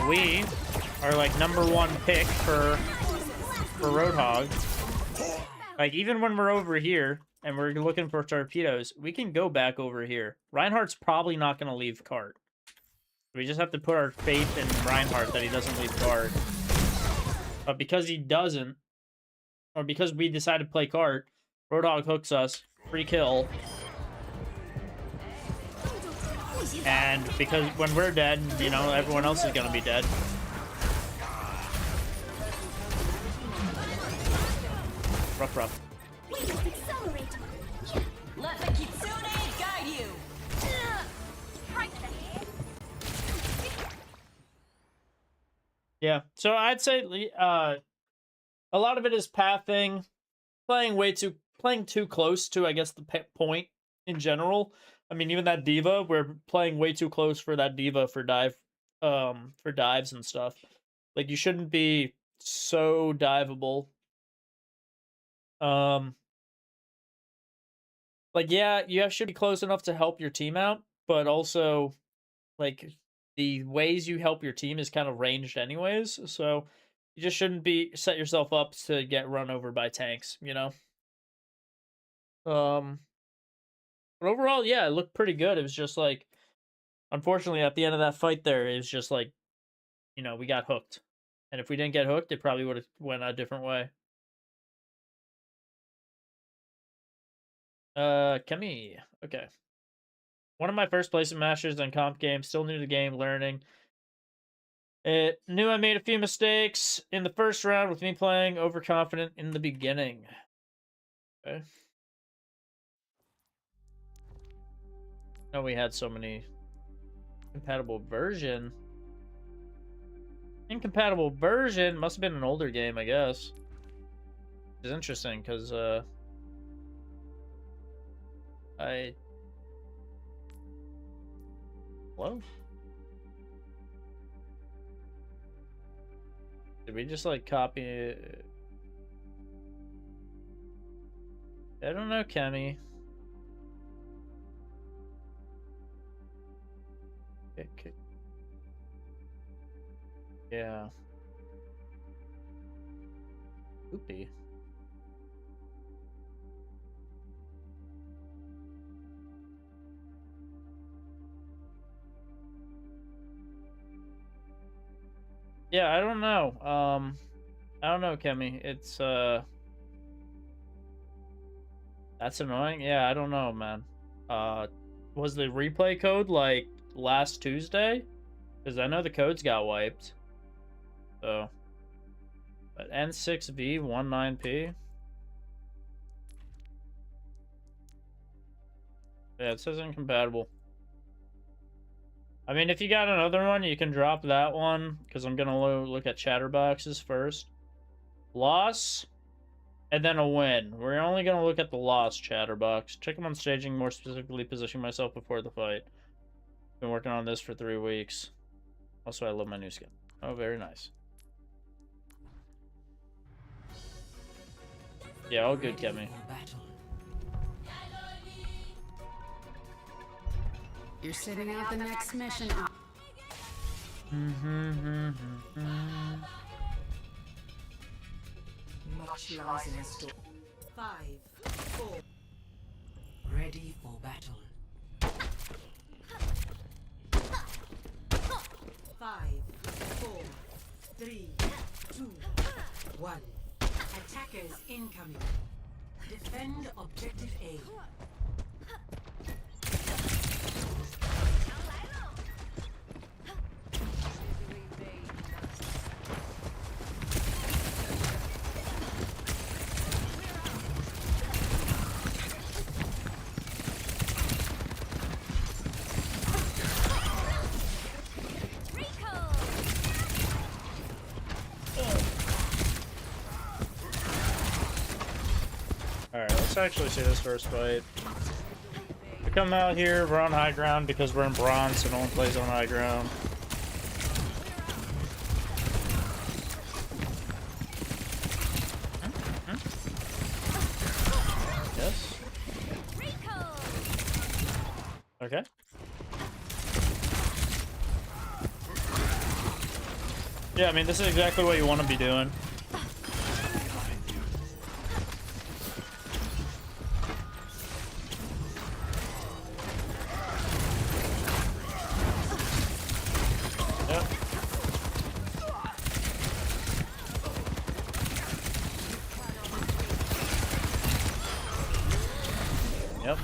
Speaker 1: we are like #1 pick for Roadhog. Like even when we're over here and we're looking for torpedoes, we can go back over here. Reinhardt's probably not going to leave cart. We just have to put our faith in Reinhardt that he doesn't leave cart. But because he doesn't, or because we decide to play cart, Roadhog hooks us, free kill. And because when we're dead, you know, everyone else is going to be dead. Rough.
Speaker 2: Let the Kitsune guide you.
Speaker 1: Yeah, so I'd say a lot of it is pathing, playing too close to, I guess, the point in general. I mean, even that diva, we're playing way too close for that diva for dives and stuff. Like, you shouldn't be so diveable. Like, yeah, you should be close enough to help your team out, but also, like, the ways you help your team is kind of ranged anyways, so you just shouldn't be set yourself up to get run over by tanks, you know? But overall, yeah, it looked pretty good. It was just like, unfortunately, at the end of that fight there, it was just like, we got hooked. And if we didn't get hooked, it probably would have went a different way. Kemi. Okay. One of my first placement masters in comp games, still new to the game, learning. It knew I made a few mistakes in the first round with me playing overconfident in the beginning. Okay. No, we had so many compatible version. Incompatible version must have been an older game, I guess. Which is interesting because hello? Did we just like copy it? I don't know, Kemi. Okay. Yeah. Oopie. Yeah, I don't know. I don't know, Kemi. It's that's annoying. Yeah, I don't know, man. Was the replay code like last Tuesday? Because I know the codes got wiped. So, but N6V19P. Yeah, it says incompatible. I mean, if you got another one, you can drop that one, because I'm going to look at chatterboxes first. Loss, and then a win. We're only going to look at the loss chatterbox. Check them on staging, more specifically positioning myself before the fight. Been working on this for 3 weeks. Also, I love my new skin. Oh, very nice. Yeah, all good, Kemi.
Speaker 2: You're sitting out the next mission.
Speaker 5: Much lies in store.
Speaker 2: 5, 4.
Speaker 5: Ready for battle.
Speaker 2: 5, 4, 3, 2, 1. Attackers incoming. Defend objective A.
Speaker 1: Alright, let's actually see this first fight. We come out here, we're on high ground because we're in bronze, so no one plays on high ground. Yes? Okay. Yeah, I mean, this is exactly what you want to be doing. Yep.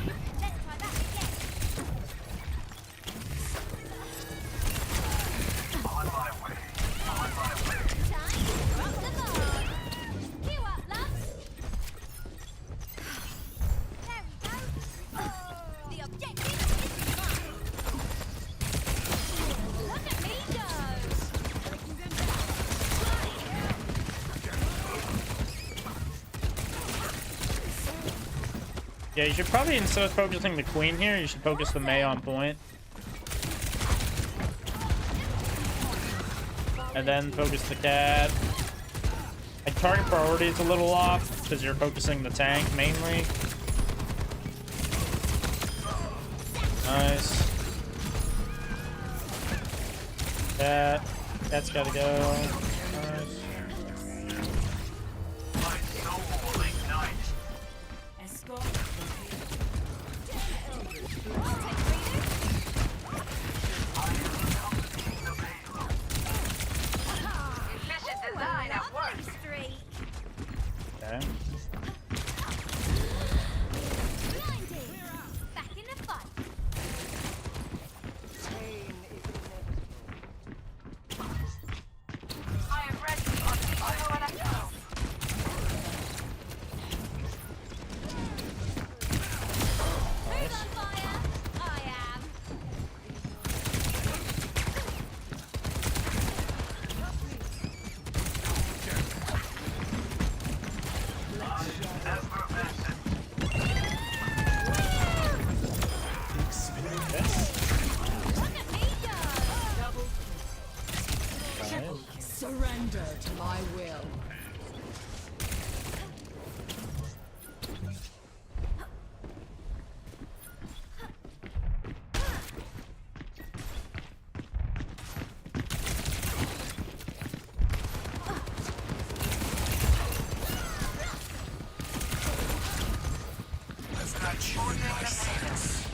Speaker 1: Yeah, you should probably, instead of focusing the queen here, you should focus the Mei on point. And then focus the cat. Like, target priority is a little off, because you're focusing the tank mainly. Nice. That's gotta go. Nice.
Speaker 2: Escort.
Speaker 5: Efficient design at work.
Speaker 1: Okay.
Speaker 7: Back in the fight.
Speaker 5: I am ready on the auto electro.
Speaker 7: Who's on fire? I am. Look at me go.
Speaker 1: Nice.
Speaker 2: Surrender to my will.
Speaker 3: I've got you in my sights.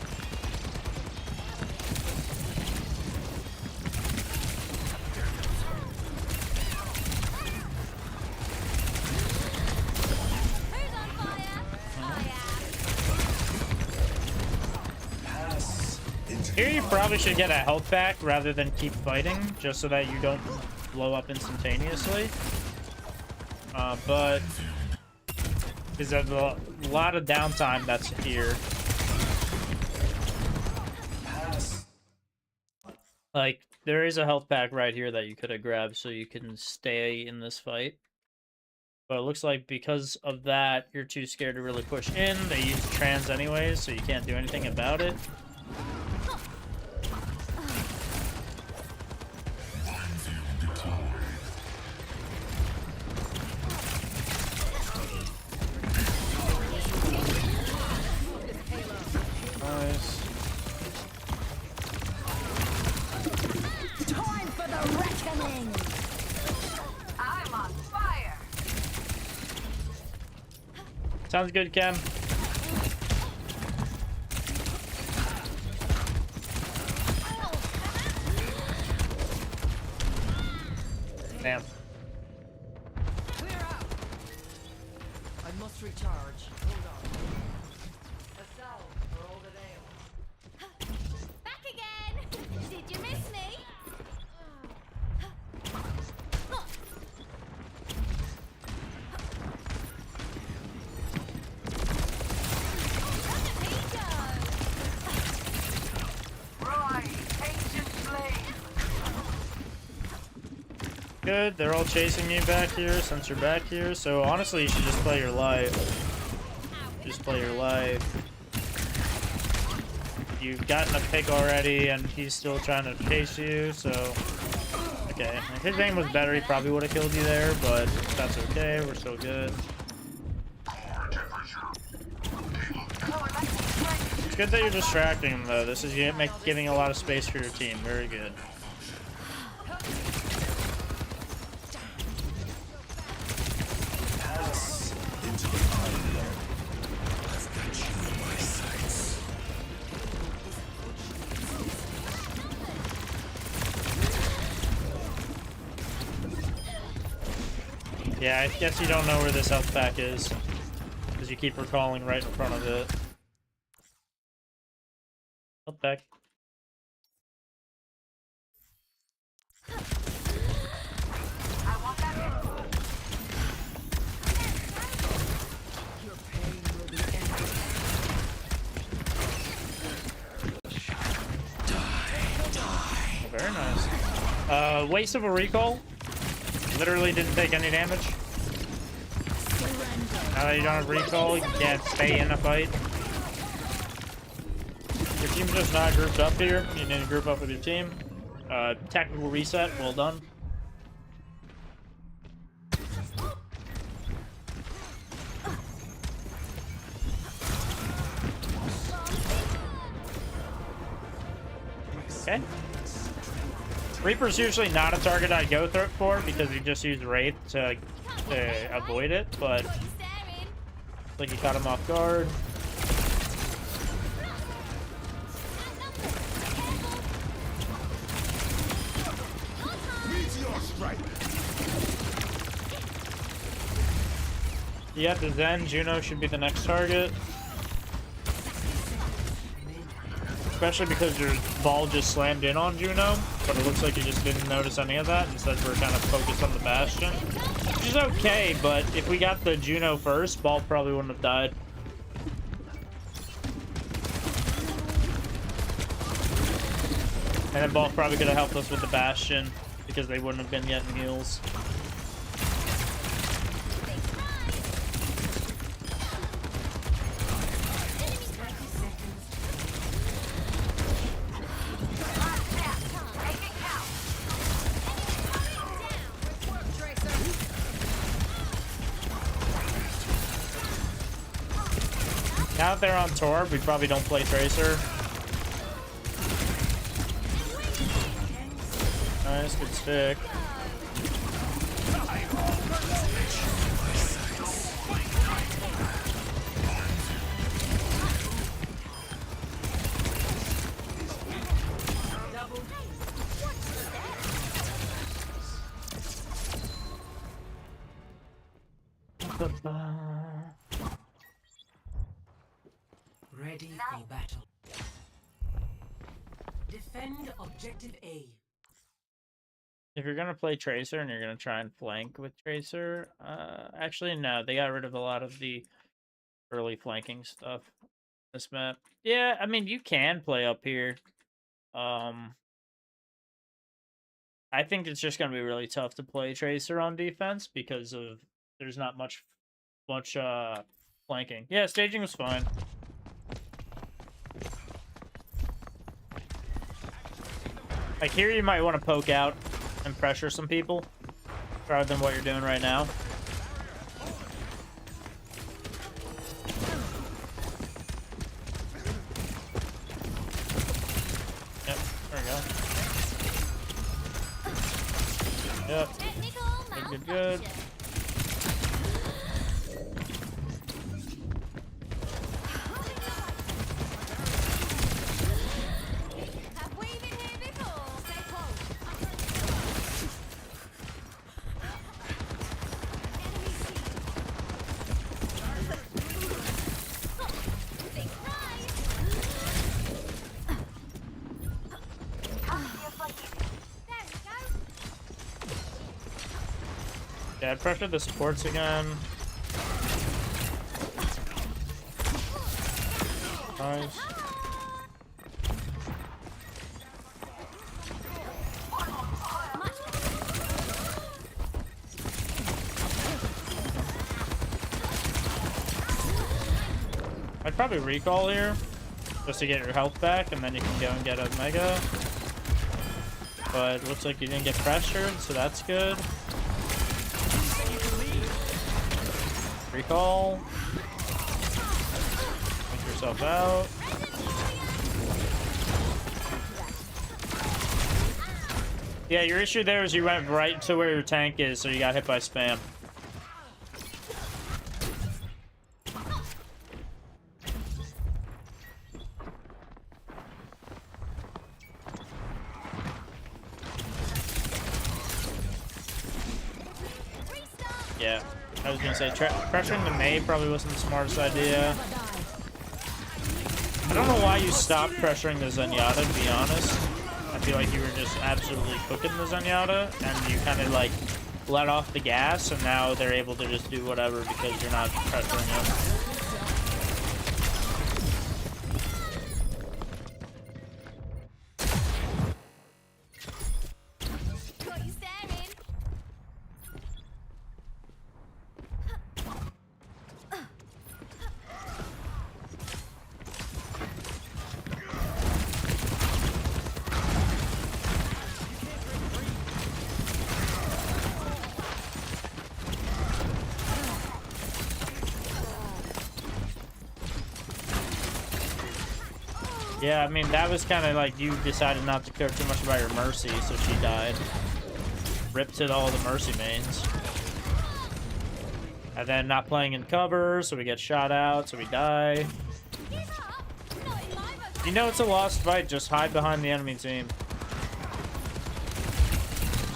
Speaker 7: Who's on fire? I am.
Speaker 1: Here you probably should get a health back rather than keep fighting, just so that you don't blow up instantaneously. But because there's a lot of downtime that's here. Like, there is a health pack right here that you could have grabbed so you can stay in this fight. But it looks like because of that, you're too scared to really push in. They use trans anyways, so you can't do anything about it. Nice.
Speaker 2: Time for the reckoning.
Speaker 5: I'm on fire.
Speaker 1: Sounds good, Ken. Damn.
Speaker 5: Clear out.
Speaker 2: I must recharge. Hold on.
Speaker 5: A salve for all the nails.
Speaker 7: Back again. Did you miss me? Look at me go.
Speaker 5: Right, ancient slave.
Speaker 1: Good, they're all chasing you back here since you're back here, so honestly you should just play your life. Just play your life. You've gotten a pick already and he's still trying to chase you, so... Okay, if his aim was better, he probably would have killed you there, but that's okay, we're still good. It's good that you're distracting him though, this is giving a lot of space for your team, very good.
Speaker 3: Into the unknown. I've got you in my sights.
Speaker 1: Yeah, I guess you don't know where this health pack is, because you keep recalling right in front of it. Health pack.
Speaker 5: I want that.
Speaker 2: Your pain will be ended.
Speaker 1: Oh, very nice. Waste of a recall. Literally didn't take any damage.
Speaker 2: Surrender.
Speaker 1: Now that you don't have recall, you can't stay in a fight. Your team's just not grouped up here. You need to group up with your team. Tactical reset. Well done. Okay. Reaper's usually not a target I go for because you just use Wraith to avoid it, but like you caught him off guard. You have the Zen. Juno should be the next target. Especially because your ball just slammed in on Juno, but it looks like you just didn't notice any of that. Instead, we're kind of focused on the Bastion. Which is okay, but if we got the Juno first, ball probably wouldn't have died. And then ball probably could have helped us with the Bastion, because they wouldn't have been getting heals. Now that they're on Torb, we probably don't play Tracer. Nice, good stick.
Speaker 2: Ready for battle. Defend objective A.
Speaker 1: If you're gonna play Tracer and you're gonna try and flank with Tracer, actually no, they got rid of a lot of the early flanking stuff. This map, yeah, I mean you can play up here. I think it's just gonna be really tough to play Tracer on defense because of there's not much flanking. Yeah, staging was fine. Like here, you might want to poke out and pressure some people rather than what you're doing right now. Yep, there we go. Yep. Good, good, good. Yeah, pressure the supports again. Nice. I'd probably recall here just to get your health back, and then you can go and get a mega. But it looks like you didn't get pressured, so that's good. Recall. Take yourself out. Yeah, your issue there is you went right to where your tank is, so you got hit by spam. Yeah. I was gonna say, pressuring the Mei probably wasn't the smartest idea. I don't know why you stopped pressuring the Zenyatta, to be honest. I feel like you were just absolutely cooking the Zenyatta, and you kind of like let off the gas, and now they're able to just do whatever because you're not pressuring them. Yeah, I mean, that was kind of like you decided not to care too much about your Mercy, so she died. Ripped to all the Mercy mains. And then not playing in cover, so we get shot out, so we die. You know it's a lost fight, just hide behind the enemy team.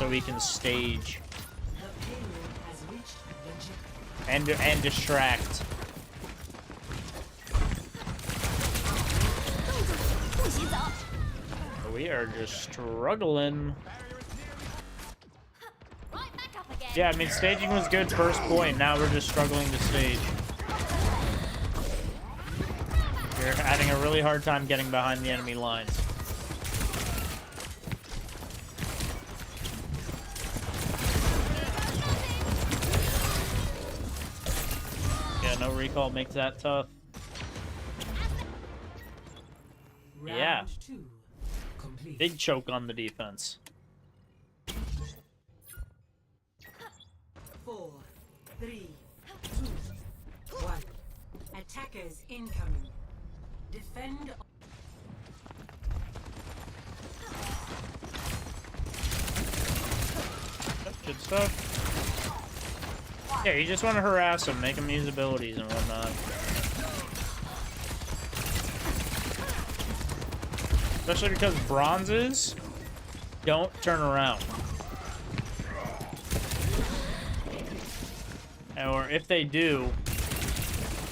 Speaker 1: So we can stage. And distract. We are just struggling. Yeah, I mean, staging was good first point. Now we're just struggling to stage. We're having a really hard time getting behind the enemy lines. Yeah, no recall makes that tough. Yeah. Big choke on the defense.
Speaker 2: 4, 3, 2, 1. Attackers incoming. Defend.
Speaker 1: Good stuff. Yeah, you just want to harass him, make him use abilities and whatnot. Especially because bronzes don't turn around. Or if they do,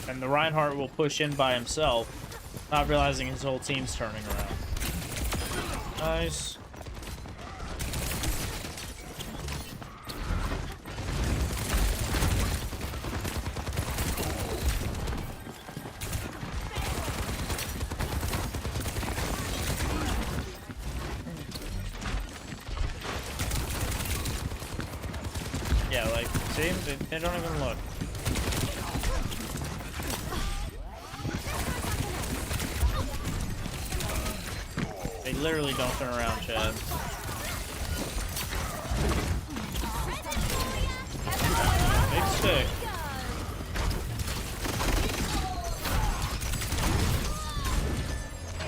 Speaker 1: then the Reinhardt will push in by himself, not realizing his whole team's turning around. Nice. Yeah, like, see? They don't even look. They literally don't turn around, Chad. Big stick.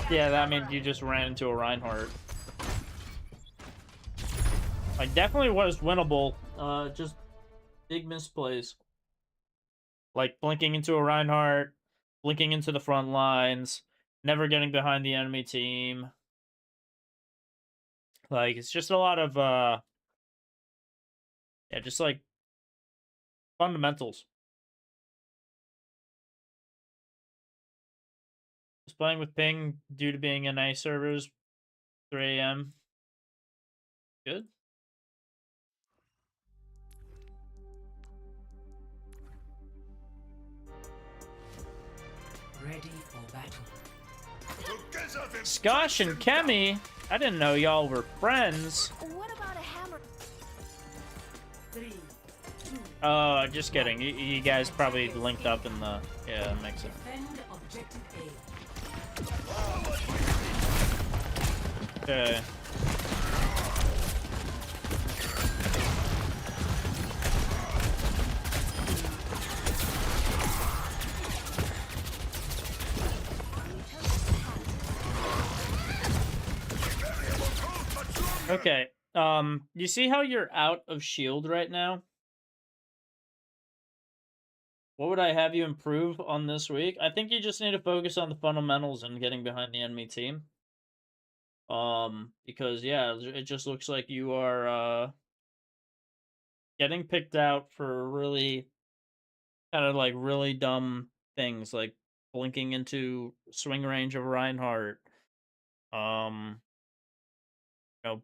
Speaker 1: Yeah, that means you just ran into a Reinhardt. Like, definitely was winnable. Just big misplays. Like blinking into a Reinhardt, blinking into the front lines, never getting behind the enemy team. Like, it's just a lot of, yeah, just like fundamentals. Just playing with ping due to being NA servers, 3 a.m. Good.
Speaker 2: Ready for battle.
Speaker 1: Skosh and Kemi, I didn't know y'all were friends.
Speaker 7: What about a hammer?
Speaker 2: 3, 2.
Speaker 1: Just kidding. You guys probably linked up in the, yeah, that makes sense.
Speaker 2: Defend objective A.
Speaker 1: Okay. Okay. You see how you're out of shield right now? What would I have you improve on this week? I think you just need to focus on the fundamentals and getting behind the enemy team. Because yeah, it just looks like you are getting picked out for really kind of like really dumb things, like blinking into swing range of Reinhardt.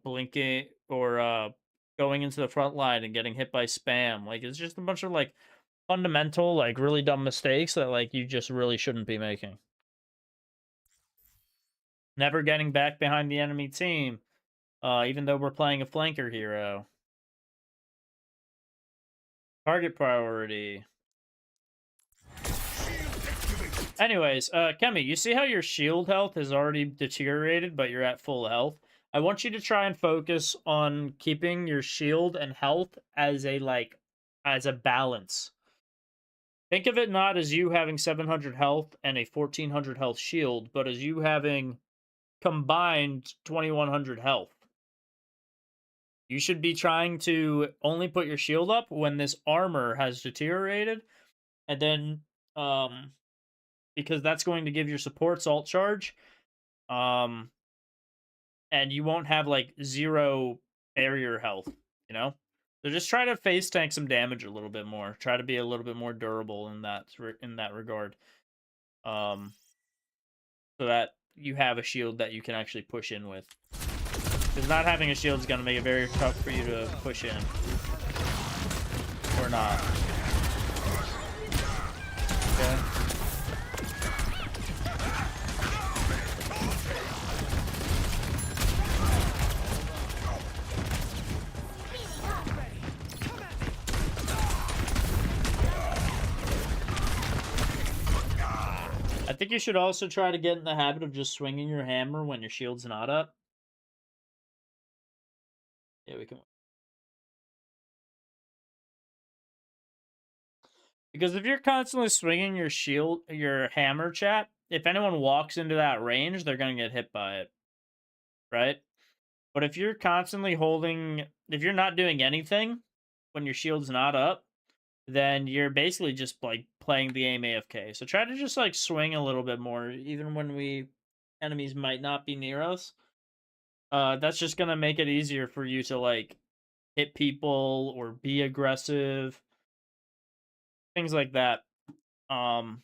Speaker 1: Blinking or going into the front line and getting hit by spam. Like, it's just a bunch of like fundamental, like really dumb mistakes that like you just really shouldn't be making. Never getting back behind the enemy team, even though we're playing a flanker hero. Target priority. Anyways, Kemi, you see how your shield health has already deteriorated, but you're at full health? I want you to try and focus on keeping your shield and health as a balance. Think of it not as you having 700 health and a 1400 health shield, but as you having combined 2100 health. You should be trying to only put your shield up when this armor has deteriorated, and then because that's going to give your supports alt charge, and you won't have like 0 barrier health, you know. So just try to face tank some damage a little bit more. Try to be a little bit more durable in that regard, so that you have a shield that you can actually push in with. Because not having a shield is going to make it very tough for you to push in. Or not. Okay. I think you should also try to get in the habit of just swinging your hammer when your shield's not up. Yeah, we can. Because if you're constantly swinging your shield, your hammer, chat, if anyone walks into that range, they're going to get hit by it. Right? But if you're constantly holding, if you're not doing anything when your shield's not up, then you're basically just like playing the aim AFK. So try to just like swing a little bit more, even when enemies might not be near us. That's just going to make it easier for you to like hit people or be aggressive. Things like that. Because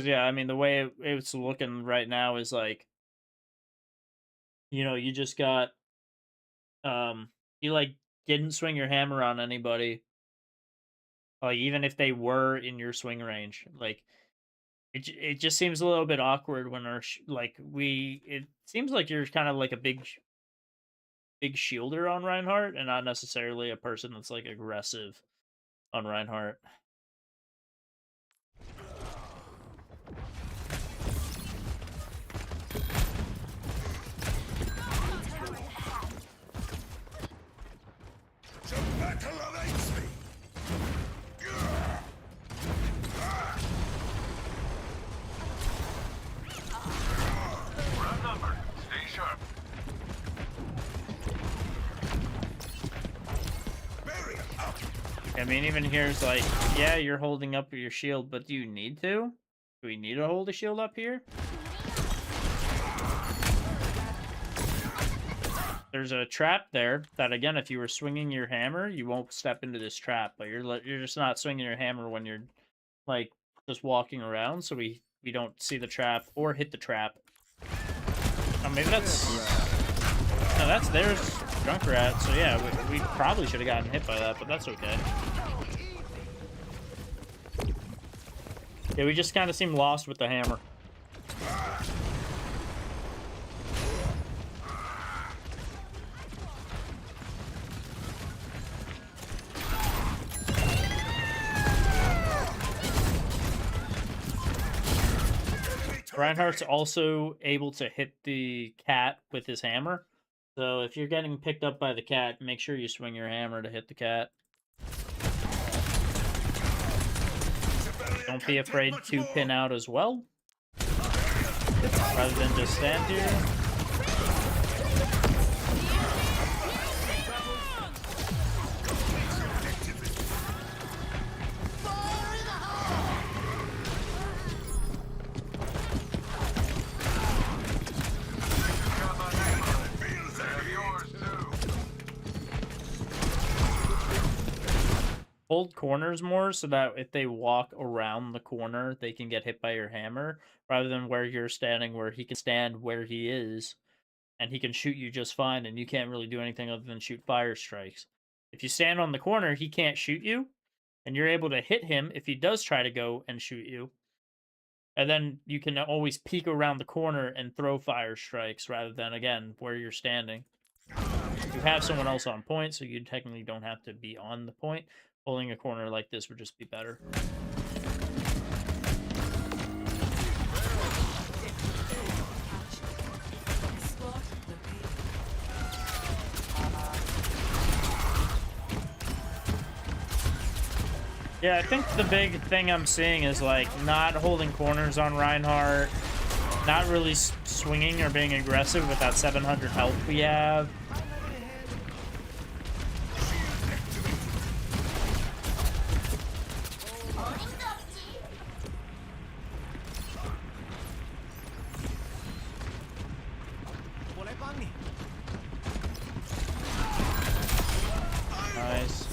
Speaker 1: yeah, I mean the way it's looking right now is like, you know, you just got you like didn't swing your hammer on anybody, like even if they were in your swing range. Like it just seems a little bit awkward when it seems like you're kind of like a big shielder on Reinhardt and not necessarily a person that's like aggressive on Reinhardt.
Speaker 3: The battle awaits me. Round number. Stay sharp. Barrier up.
Speaker 1: I mean, even here's like, yeah, you're holding up your shield, but do you need to? Do we need to hold a shield up here? There's a trap there that, again, if you were swinging your hammer, you won't step into this trap. But you're just not swinging your hammer when you're like just walking around, so we don't see the trap or hit the trap. Oh, maybe that's no, that's there's Junkrat. So yeah, we probably should have gotten hit by that, but that's okay. Yeah, we just kind of seem lost with the hammer. Reinhardt's also able to hit the cat with his hammer. So if you're getting picked up by the cat, make sure you swing your hammer to hit the cat. Don't be afraid to pin out as well, rather than just stand here. Hold corners more so that if they walk around the corner, they can get hit by your hammer, rather than where you're standing, where he can stand where he is, and he can shoot you just fine, and you can't really do anything other than shoot fire strikes. If you stand on the corner, he can't shoot you, and you're able to hit him if he does try to go and shoot you. And then you can always peek around the corner and throw fire strikes, rather than, again, where you're standing. You have someone else on point, so you technically don't have to be on the point. Holding a corner like this would just be better. Yeah, I think the big thing I'm seeing is like not holding corners on Reinhardt. not really swinging or being aggressive with that 700 health we have. Nice.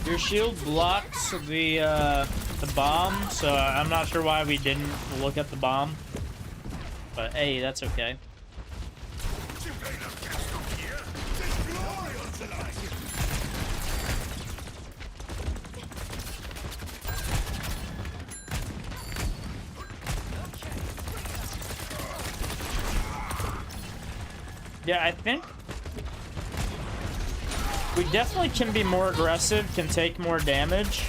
Speaker 1: Your shield blocks the bomb, so I'm not sure why we didn't look at the bomb. But hey, that's okay. Yeah, I think we definitely can be more aggressive, can take more damage.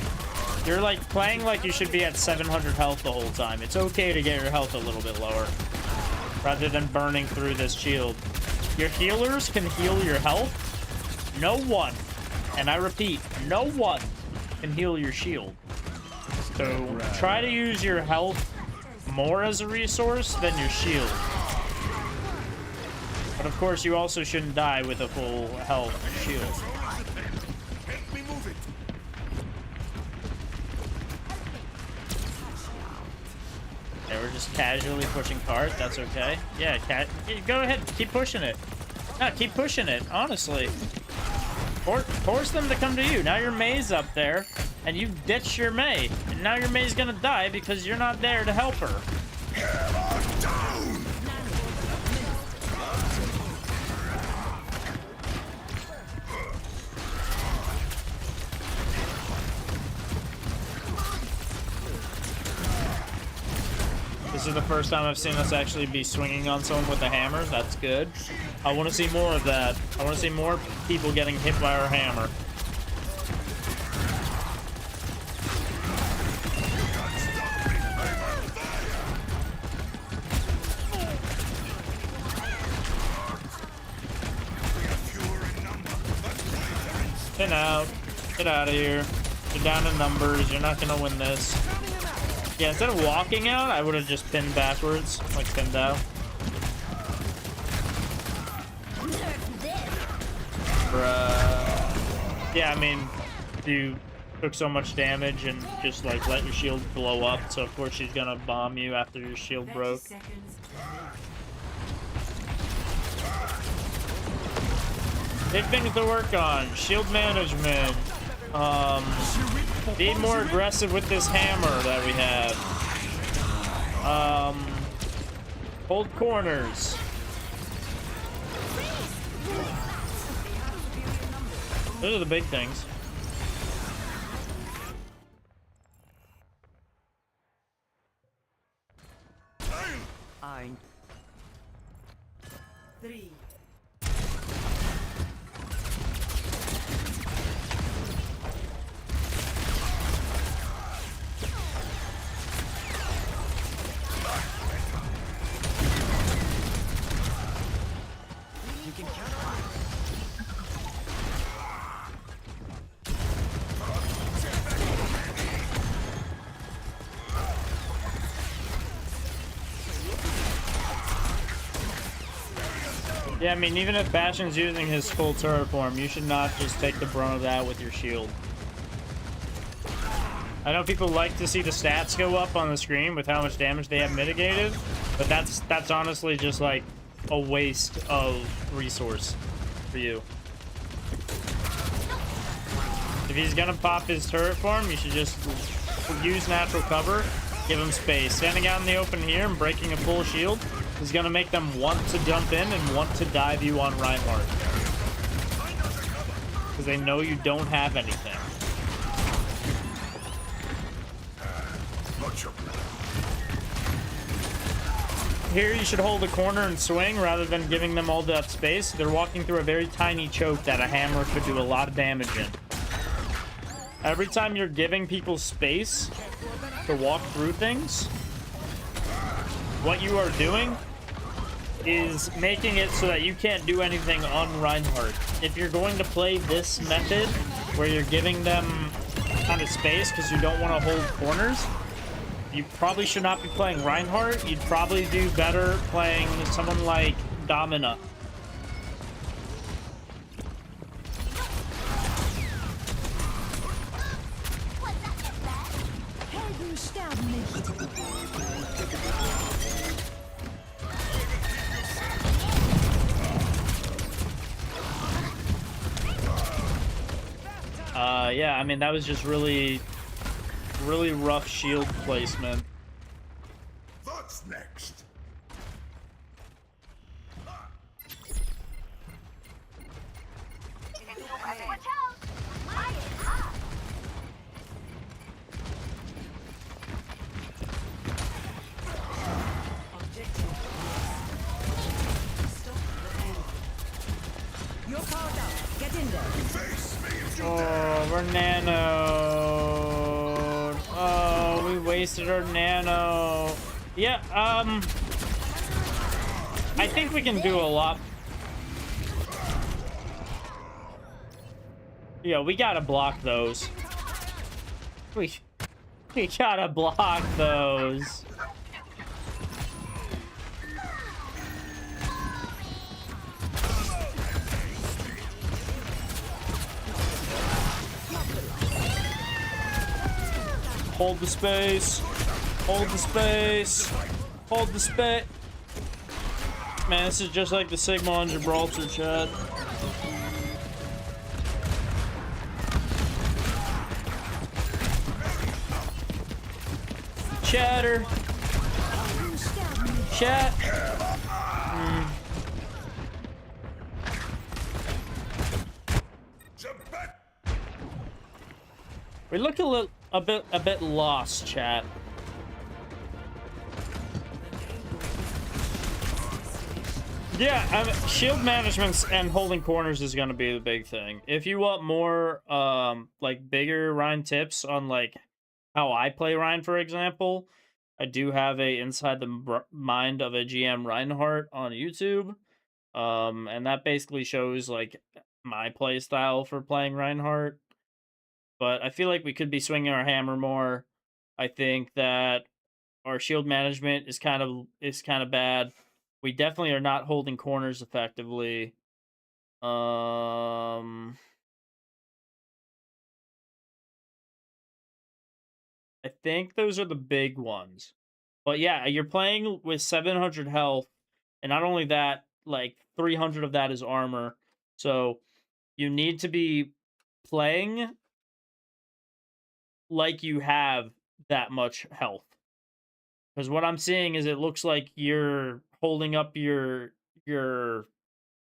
Speaker 1: You're like playing like you should be at 700 health the whole time. It's okay to get your health a little bit lower rather than burning through this shield. Your healers can heal your health. No one, and I repeat, no one can heal your shield. So try to use your health more as a resource than your shield. But of course, you also shouldn't die with a full health shield. Yeah, we're just casually pushing cart. That's okay. Yeah, go ahead. Keep pushing it. No, keep pushing it, honestly. Force them to come to you. Now your May's up there, and you've ditched your May. And now your May's gonna die because you're not there to help her. This is the first time I've seen us actually be swinging on someone with a hammer. That's good. I want to see more of that. I want to see more people getting hit by our hammer. Get out. Get out of here. You're down in numbers. You're not going to win this. Yeah, instead of walking out, I would have just pinned backwards, like pinned out. Bruh. Yeah, I mean, you took so much damage and just like let your shield blow up, so of course she's gonna bomb you after your shield broke. Big things to work on. Shield management. Be more aggressive with this hammer that we have. Hold corners. Those are the big things.
Speaker 2: Three.
Speaker 1: Yeah, I mean, even if Bastion's using his full turret form, you should not just take the brunt of that with your shield. I know people like to see the stats go up on the screen with how much damage they have mitigated, but that's honestly just like a waste of resource for you. If he's gonna pop his turret form, you should just use natural cover, give him space. Standing out in the open here and breaking a full shield is gonna make them want to jump in and want to dive you on Reinhardt. Because they know you don't have anything. Here you should hold a corner and swing rather than giving them all that space. They're walking through a very tiny choke that a hammer could do a lot of damage in. Every time you're giving people space to walk through things, what you are doing is making it so that you can't do anything on Reinhardt. If you're going to play this method, where you're giving them kind of space because you don't want to hold corners, you probably should not be playing Reinhardt. You'd probably do better playing someone like Domina. Yeah, I mean, that was just really rough shield placement.
Speaker 3: What's next?
Speaker 2: You're powered up. Get in there.
Speaker 1: Oh, we're nanoed. Oh, we wasted our nano. Yeah, I think we can do a lot. Yeah, we gotta block those. We gotta block those. Hold the space. Hold the space. Hold the space. Man, this is just like the Sigma on Gibraltar, chat. Chatter. Chat. We look a bit lost, chat. Yeah, shield management and holding corners is gonna be the big thing. If you want more, like bigger Ryan tips on like how I play Ryan, for example, I do have a Inside the Mind of a GM Reinhardt on YouTube, and that basically shows like my play style for playing Reinhardt. But I feel like we could be swinging our hammer more. I think that our shield management is kind of bad. We definitely are not holding corners effectively. I think those are the big ones. But yeah, you're playing with 700 health, and not only that, like 300 of that is armor. So you need to be playing like you have that much health. Because what I'm seeing is it looks like you're holding up your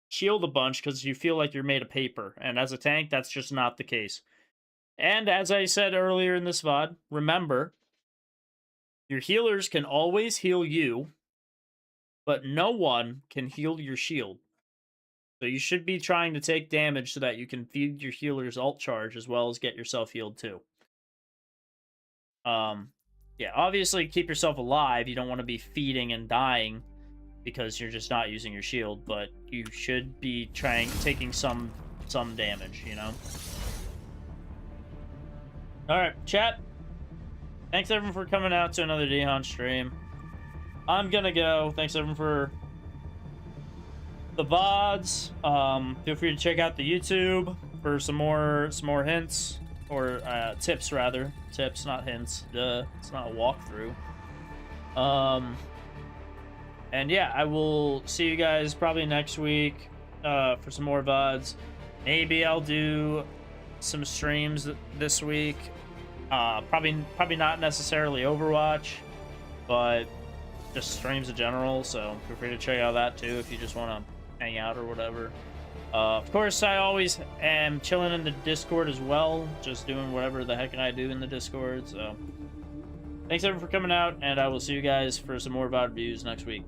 Speaker 1: shield a bunch because you feel like you're made of paper. And as a tank, that's just not the case. And as I said earlier in this VOD, remember, your healers can always heal you, but no one can heal your shield. So you should be trying to take damage so that you can feed your healer's ult charge as well as get yourself healed too. Yeah, obviously keep yourself alive. You don't want to be feeding and dying because you're just not using your shield, but you should be taking some damage, you know? Alright, chat. Thanks everyone for coming out to another Dehon stream. I'm gonna go. Thanks everyone for the VODs. Feel free to check out the YouTube for some more hints. Or tips, rather. Tips, not hints. It's not a walkthrough. And yeah, I will see you guys probably next week for some more VODs. Maybe I'll do some streams this week. Probably not necessarily Overwatch, but just streams in general. So feel free to check out that too if you just want to hang out or whatever. Of course, I always am chilling in the Discord as well, just doing whatever the heck I do in the Discord. So thanks everyone for coming out, and I will see you guys for some more VOD reviews next week.